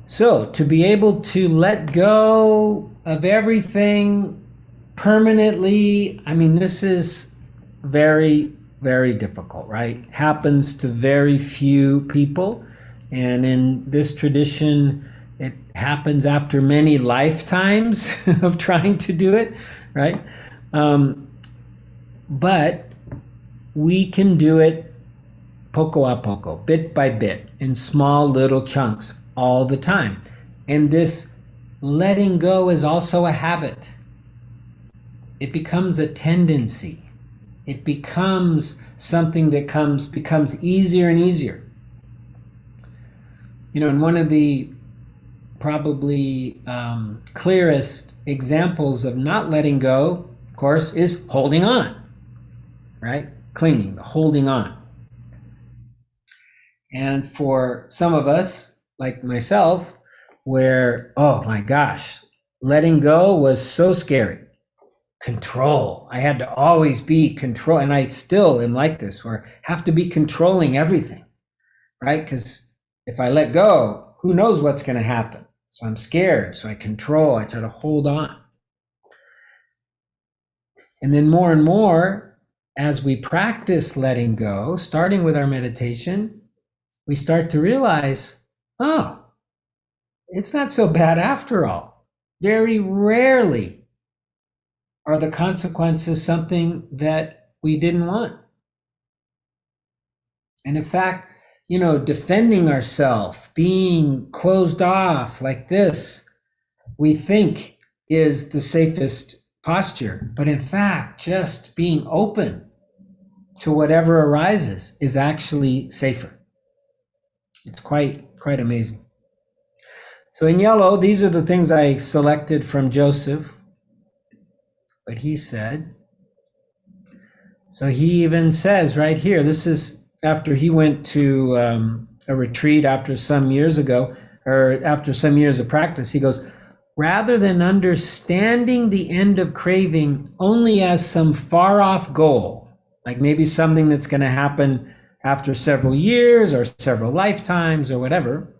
So to be able to let go of everything permanently, I mean, this is very, very difficult, right? Happens to very few people. And in this tradition, it happens after many lifetimes of trying to do it, right? But we can do it poco a poco, bit by bit, in small little chunks all the time. And this letting go is also a habit. It becomes a tendency. It becomes something that becomes easier and easier. And one of the probably clearest examples of not letting go, of course, is holding on, right? Clinging, the holding on. And for some of us, like myself, where, oh my gosh, letting go was so scary. Control. I had to always be control, and I still am like this, where I have to be controlling everything, right? Because if I let go, who knows what's going to happen? So I'm scared, so I control, I try to hold on. And then more and more, as we practice letting go, starting with our meditation, we start to realize, oh, it's not so bad after all. Very rarely are the consequences something that we didn't want. And in fact, defending ourselves, being closed off like this, we think is the safest posture. But in fact, just being open to whatever arises is actually safer. It's quite amazing. So in yellow, these are the things I selected from Joseph. But he said, so he even says right here, this is after he went to a retreat after some years ago, or after some years of practice, he goes, rather than understanding the end of craving only as some far off goal, like maybe something that's going to happen after several years or several lifetimes or whatever.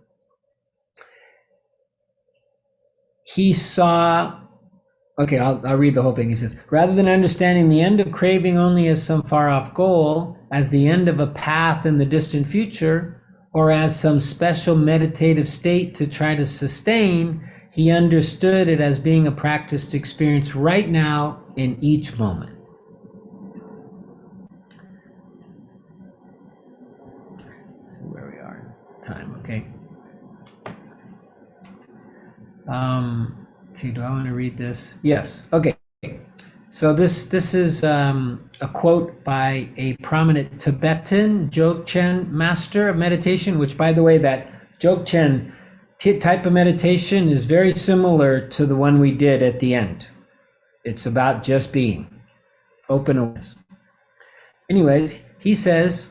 He saw, okay, I'll read the whole thing. He says, rather than understanding the end of craving only as some far off goal, as the end of a path in the distant future, or as some special meditative state to try to sustain, he understood it as being a practiced experience right now in each moment. Let's see where we are. Time, okay. See, do I want to read this? Yes. Okay. So this is a quote by a prominent Tibetan Dzogchen master of meditation, which, by the way, that Dzogchen type of meditation is very similar to the one we did at the end. It's about just being, open awareness. Anyways, he says,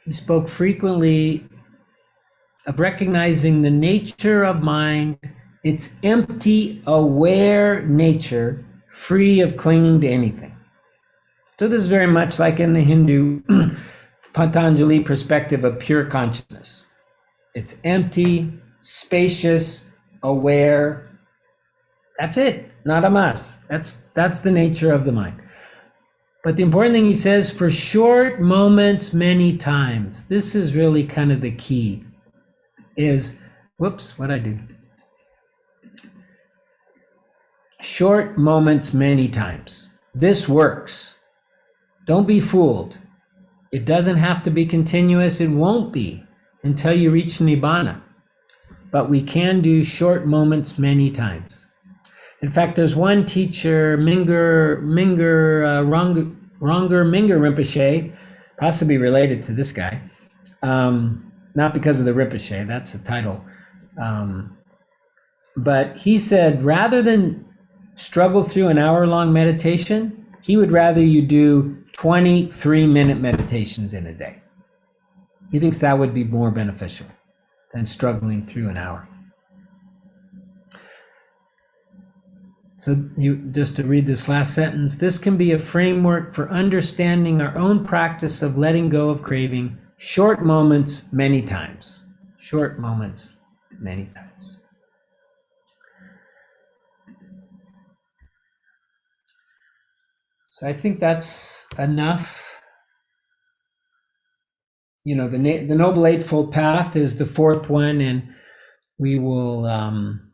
he spoke frequently of recognizing the nature of mind, its empty, aware nature, free of clinging to anything. So this is very much like in the Hindu Patanjali perspective of pure consciousness. It's empty, spacious, aware. That's it, nada más. That's the nature of the mind. But the important thing he says, for short moments, many times. This is really kind of the key. Is, whoops, what'd I do? Short moments many times. This works. Don't be fooled. It doesn't have to be continuous. It won't be until you reach Nibbana. But we can do short moments many times. In fact, there's one teacher, Ranger Mingyur Rinpoche, possibly related to this guy. Not because of the Rinpoche, that's a title. But he said, rather than struggle through an hour-long meditation, he would rather you do 23-minute meditations in a day. He thinks that would be more beneficial than struggling through an hour. So just to read this last sentence, this can be a framework for understanding our own practice of letting go of craving. Short moments, many times. Short moments, many times. So I think that's enough. You know, the Noble Eightfold Path is the fourth one, and we will.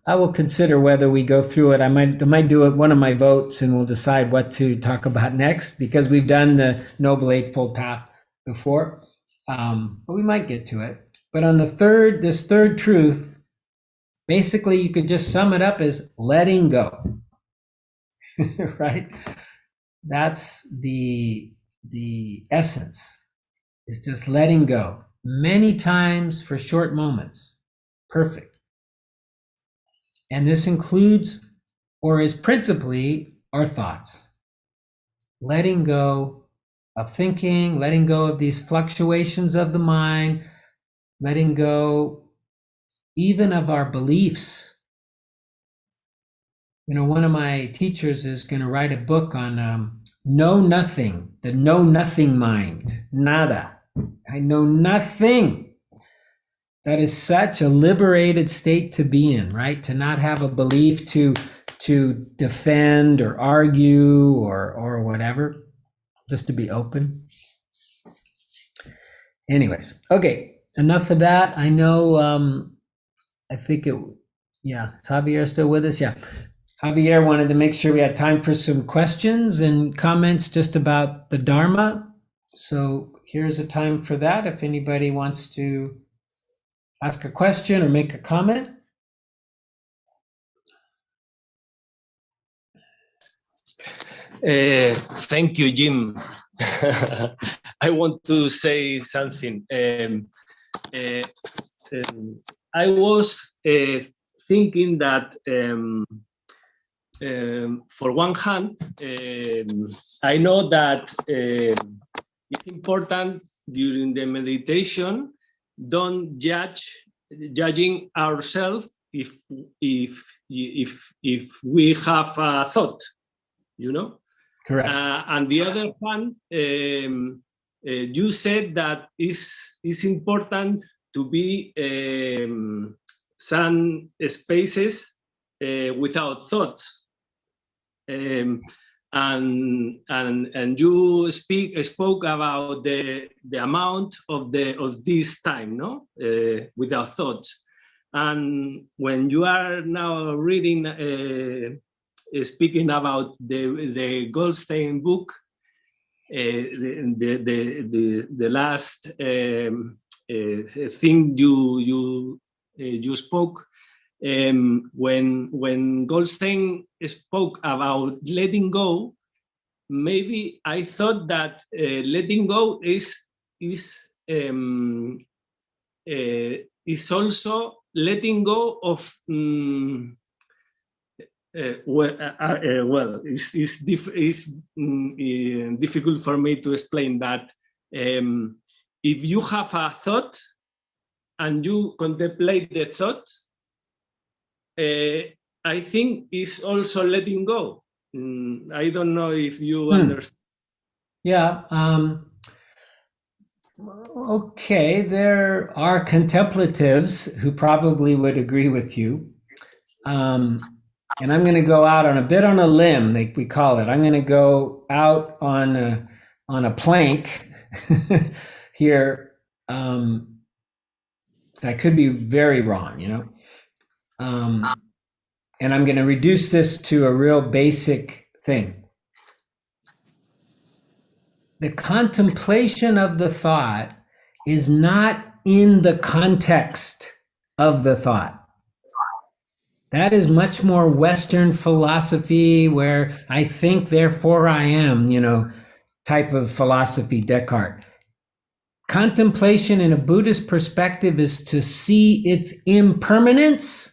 I will consider whether we go through it. I might do it one of my votes, and we'll decide what to talk about next, because we've done the Noble Eightfold Path before. But we might get to it. But on this third truth, basically you could just sum it up as letting go, right? That's the essence, is just letting go many times for short moments. Perfect. And this includes, or is principally, our thoughts. Letting go of thinking, letting go of these fluctuations of the mind, letting go even of our beliefs. You know, one of my teachers is going to write a book on know nothing, the know nothing mind, nada. I know nothing. That is such a liberated state to be in, right? To not have a belief to defend or argue or whatever, just to be open. Anyways, okay, enough of that. I know, I think is Javier still with us? Yeah. Javier wanted to make sure we had time for some questions and comments just about the Dharma. So here's a time for that. If anybody wants to ask a question or make a comment. Thank you, Jim. I want to say something. I was thinking that for one hand, I know that it's important during the meditation, don't judging ourselves if we have a thought, you know. Correct. And the other one, you said that it's important to be some spaces without thoughts. And you spoke about the amount of this time, no, without thoughts. And when you are now reading, speaking about the Goldstein book, the last thing you spoke. When Goldstein spoke about letting go, maybe I thought that letting go is also letting go of it's difficult for me to explain that. If you have a thought and you contemplate the thought, I think it's also letting go. I don't know if you understand. Yeah. Okay, there are contemplatives who probably would agree with you. And I'm going to go out on a bit on a limb, like we call it. I'm going to go out on a plank here. I could be very wrong, you know. And I'm going to reduce this to a real basic thing. The contemplation of the thought is not in the context of the thought. That is much more Western philosophy where I think, therefore I am, you know, type of philosophy, Descartes. Contemplation in a Buddhist perspective is to see its impermanence,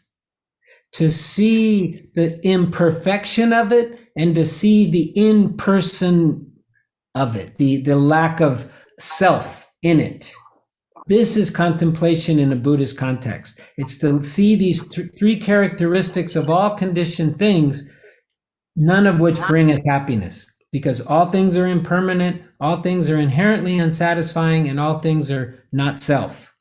to see the imperfection of it, and to see the in-person of it, the lack of self in it. This is contemplation in a Buddhist context. It's to see these three characteristics of all conditioned things, none of which bring us happiness, because all things are impermanent, all things are inherently unsatisfying, and all things are not self.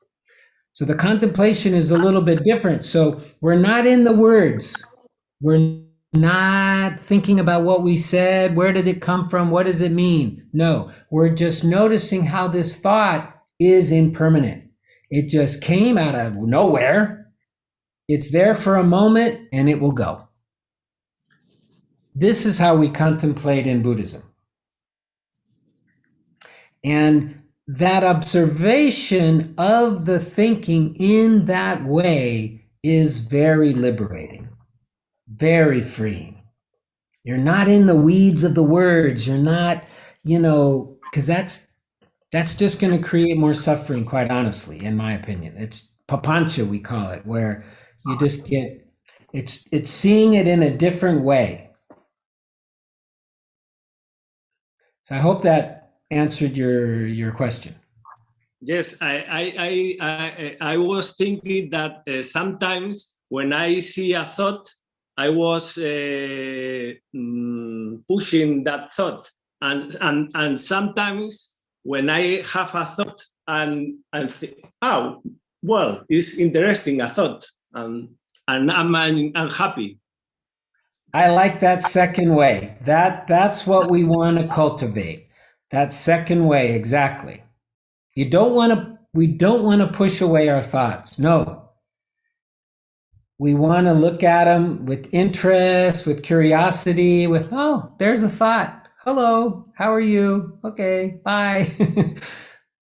So the contemplation is a little bit different. So we're not in the words. We're not thinking about what we said. Where did it come from? What does it mean? No, we're just noticing how this thought is impermanent. It just came out of nowhere. It's there for a moment and it will go. This is how we contemplate in Buddhism. And that observation of the thinking in that way is very liberating, very freeing. You're not in the weeds of the words. You're not, you know, because that's just going to create more suffering, quite honestly, in my opinion. It's papancha, we call it, where you just get, it's seeing it in a different way. So I hope that answered your question. Yes, I was thinking that sometimes when I see a thought, I was pushing that thought, and sometimes when I have a thought and think, oh, well, it's interesting, a thought, and I'm happy. I like that second way. That's what we want to cultivate. That second way, exactly. We don't want to push away our thoughts. No. We want to look at them with interest, with curiosity, with, oh, there's a thought. Hello, how are you? Okay, bye.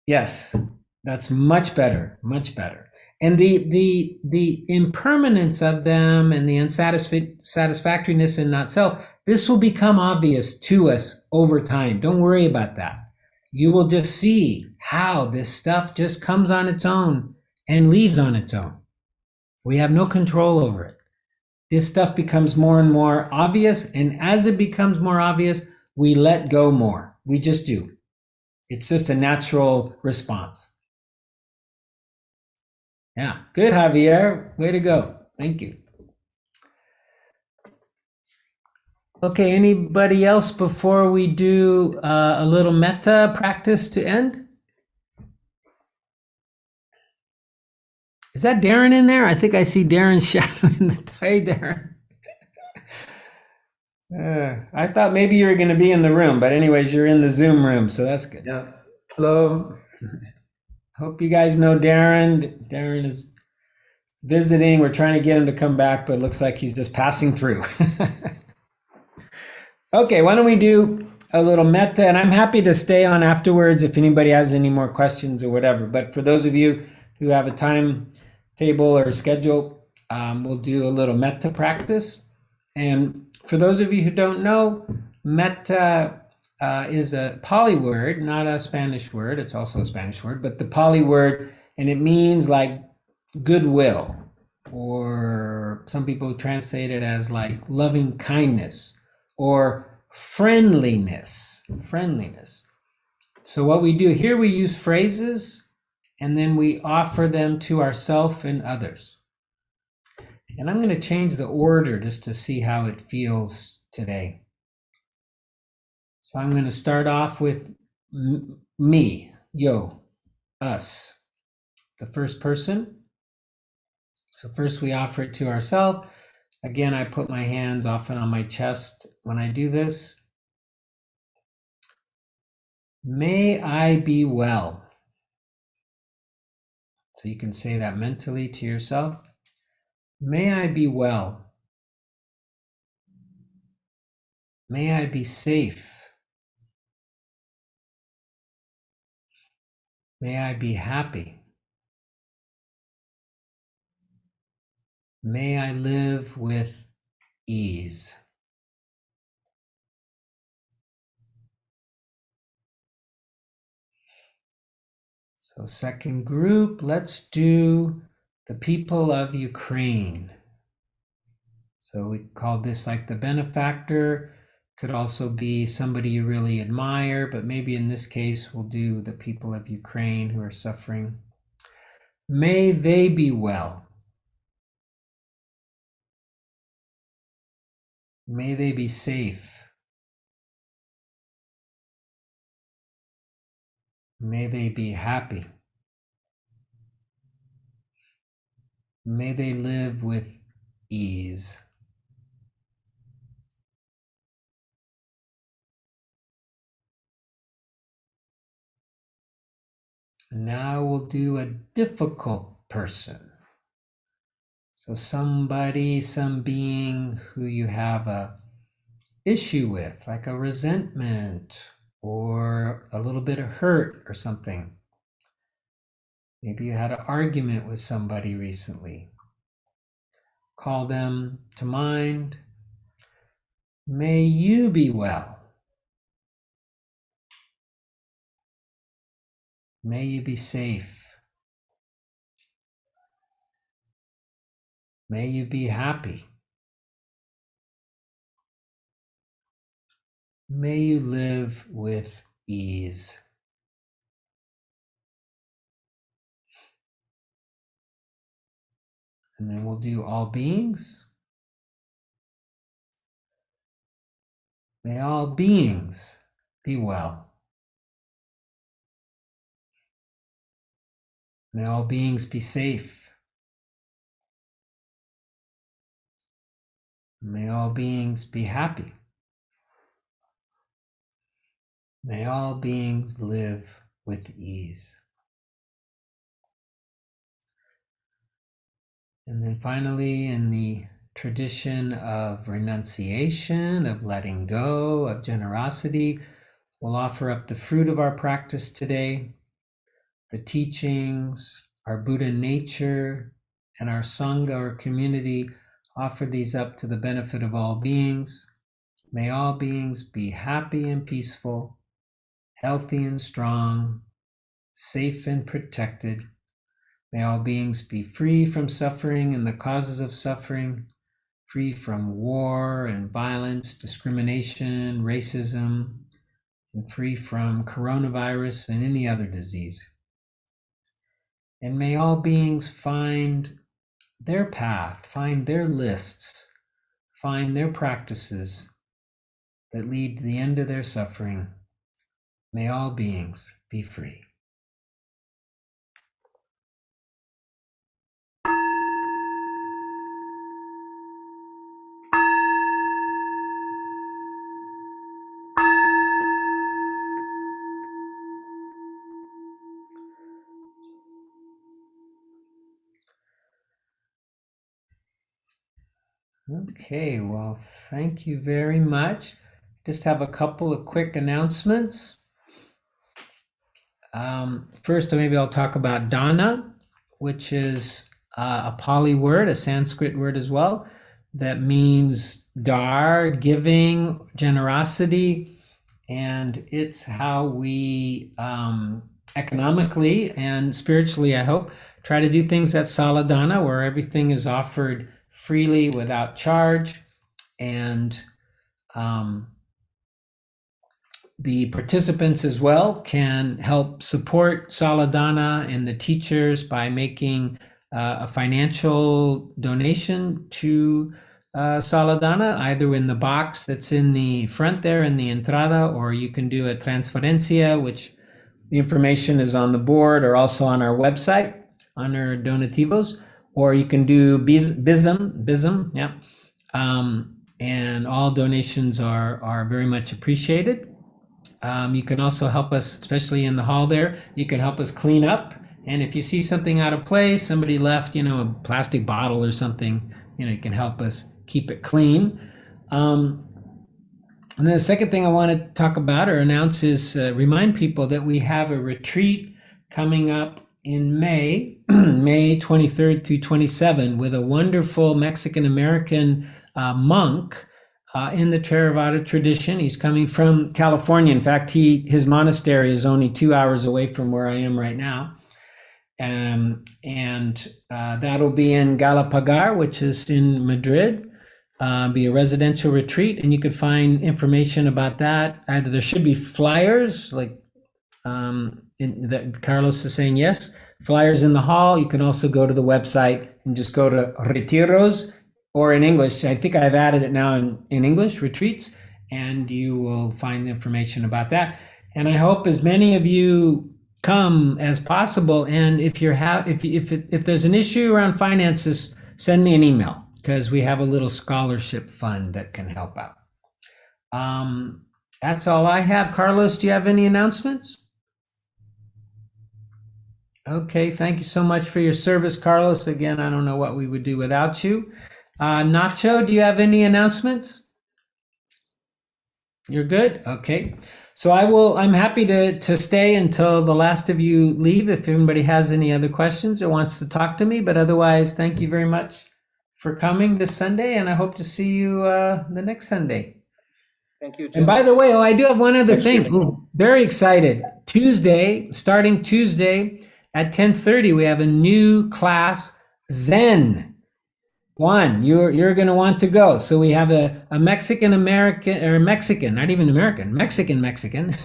Yes, that's much better, much better. And the impermanence of them and the unsatisfactoriness in not self, this will become obvious to us over time. Don't worry about that. You will just see how this stuff just comes on its own and leaves on its own. We have no control over it. This stuff becomes more and more obvious, and as it becomes more obvious, we let go more. We just do. It's just a natural response. Yeah, good, Javier. Way to go. Thank you. Okay, anybody else before we do a little metta practice to end? Is that Darren in there? I think I see Darren's shadow in the Hey, Darren. I thought maybe you were going to be in the room, but anyways, you're in the Zoom room, so that's good. Yeah. Hello. Hope you guys know Darren. Darren is visiting. We're trying to get him to come back, but it looks like he's just passing through. Okay, why don't we do a little metta? And I'm happy to stay on afterwards if anybody has any more questions or whatever. But for those of you who have a timetable or schedule, we'll do a little metta practice. And for those of you who don't know, metta is a Pali word, not a Spanish word. It's also a Spanish word, but the Pali word, and it means like goodwill, or some people translate it as like loving kindness or friendliness. So what we do here, we use phrases and then we offer them to ourselves and others. And I'm going to change the order just to see how it feels today. So I'm going to start off with me, yo, us, the first person. So first we offer it to ourselves. Again, I put my hands often on my chest when I do this. May I be well. So you can say that mentally to yourself. May I be well. May I be safe. May I be happy. May I live with ease. So second group, let's do the people of Ukraine. So we call this like the benefactor. Could also be somebody you really admire, but maybe in this case, we'll do the people of Ukraine who are suffering. May they be well. May they be safe. May they be happy. May they live with ease. And now we'll do a difficult person. So somebody, some being who you have a issue with, like a resentment or a little bit of hurt or something. Maybe you had an argument with somebody recently. Call them to mind. May you be well. May you be safe. May you be happy. May you live with ease. And then we'll do all beings. May all beings be well. May all beings be safe. May all beings be happy. May all beings live with ease. And then finally, in the tradition of renunciation, of letting go, of generosity, we'll offer up the fruit of our practice today, the teachings, our Buddha nature, and our Sangha or community. Offer these up to the benefit of all beings. May all beings be happy and peaceful, healthy and strong, safe and protected. May all beings be free from suffering and the causes of suffering, free from war and violence, discrimination, racism, and free from coronavirus and any other disease. And may all beings find their path, find their lists, find their practices that lead to the end of their suffering. May all beings be free. Okay, well, thank you very much. Just have a couple of quick announcements. First, maybe I'll talk about dana, which is a Pali word, a Sanskrit word as well, that means dar, giving, generosity, and it's how we economically and spiritually, I hope, try to do things at Saladana, where everything is offered freely without charge, and the participants as well can help support Saladana and the teachers by making a financial donation to Saladana, either in the box that's in the front there in the entrada, or you can do a transferencia, which the information is on the board or also on our website under donativos, or you can do BISM, yeah. And all donations are very much appreciated. You can also help us, especially in the hall there, you can help us clean up. And if you see something out of place, somebody left, a plastic bottle or something, you can help us keep it clean. And then the second thing I want to talk about or announce is remind people that we have a retreat coming up in May, May 23rd through 27, with a wonderful Mexican-American monk in the Theravada tradition. He's coming from California. In fact, his monastery is only 2 hours away from where I am right now. And that'll be in Galapagar, which is in Madrid. Be a residential retreat, and you could find information about that. Either there should be flyers, like that Carlos is saying, yes, flyers in the hall. You can also go to the website and just go to Retiros, or in English, I think I've added it now in English, retreats, and you will find the information about that. And I hope as many of you come as possible. And if there's an issue around finances, send me an email, because we have a little scholarship fund that can help out. That's all I have. Carlos, do you have any announcements? Okay, thank you so much for your service, Carlos. Again, I don't know what we would do without you. Nacho, do you have any announcements? You're good? Okay. So I'm happy to stay until the last of you leave if anybody has any other questions or wants to talk to me. But otherwise, thank you very much for coming this Sunday, and I hope to see you the next Sunday. Thank you, Jim. And by the way, I do have one other Thanks, thing. Jim. Ooh, very excited. Starting Tuesday at 10:30, we have a new class, Zen 1. You're going to want to go. So we have a Mexican-American, or Mexican, not even American, Mexican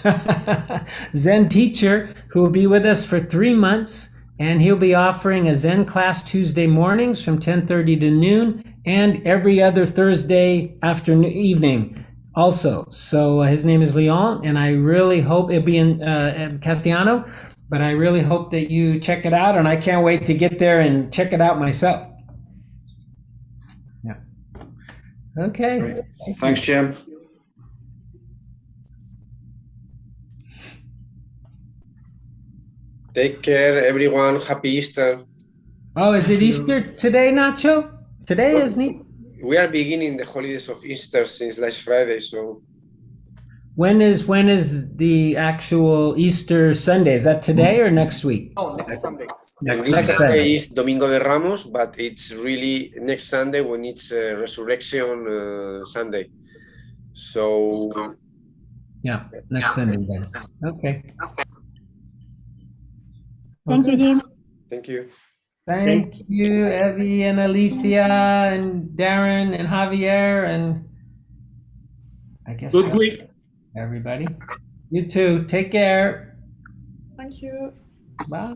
Zen teacher who will be with us for 3 months. And he'll be offering a Zen class Tuesday mornings from 10:30 to noon, and every other Thursday afternoon, evening also. So his name is Leon, and I really hope it'll be in Castellano, but I really hope that you check it out, and I can't wait to get there and check it out myself. Yeah. Okay. Thanks, Jim. Take care, everyone. Happy Easter. Oh, is it Easter today, Nacho? Today, isn't it? We are beginning the holidays of Easter since last Friday, so When is the actual Easter Sunday? Is that today or next week? Oh, next Sunday. this Sunday is Domingo de Ramos, but it's really next Sunday when it's Resurrection Sunday. So Yeah, next Sunday then. Okay. Thank you, Jim. thank you. Thank you, Evie and Alicia and Darren and Javier, and I guess Good week. everybody. You too. Take care. Thank you. Bye.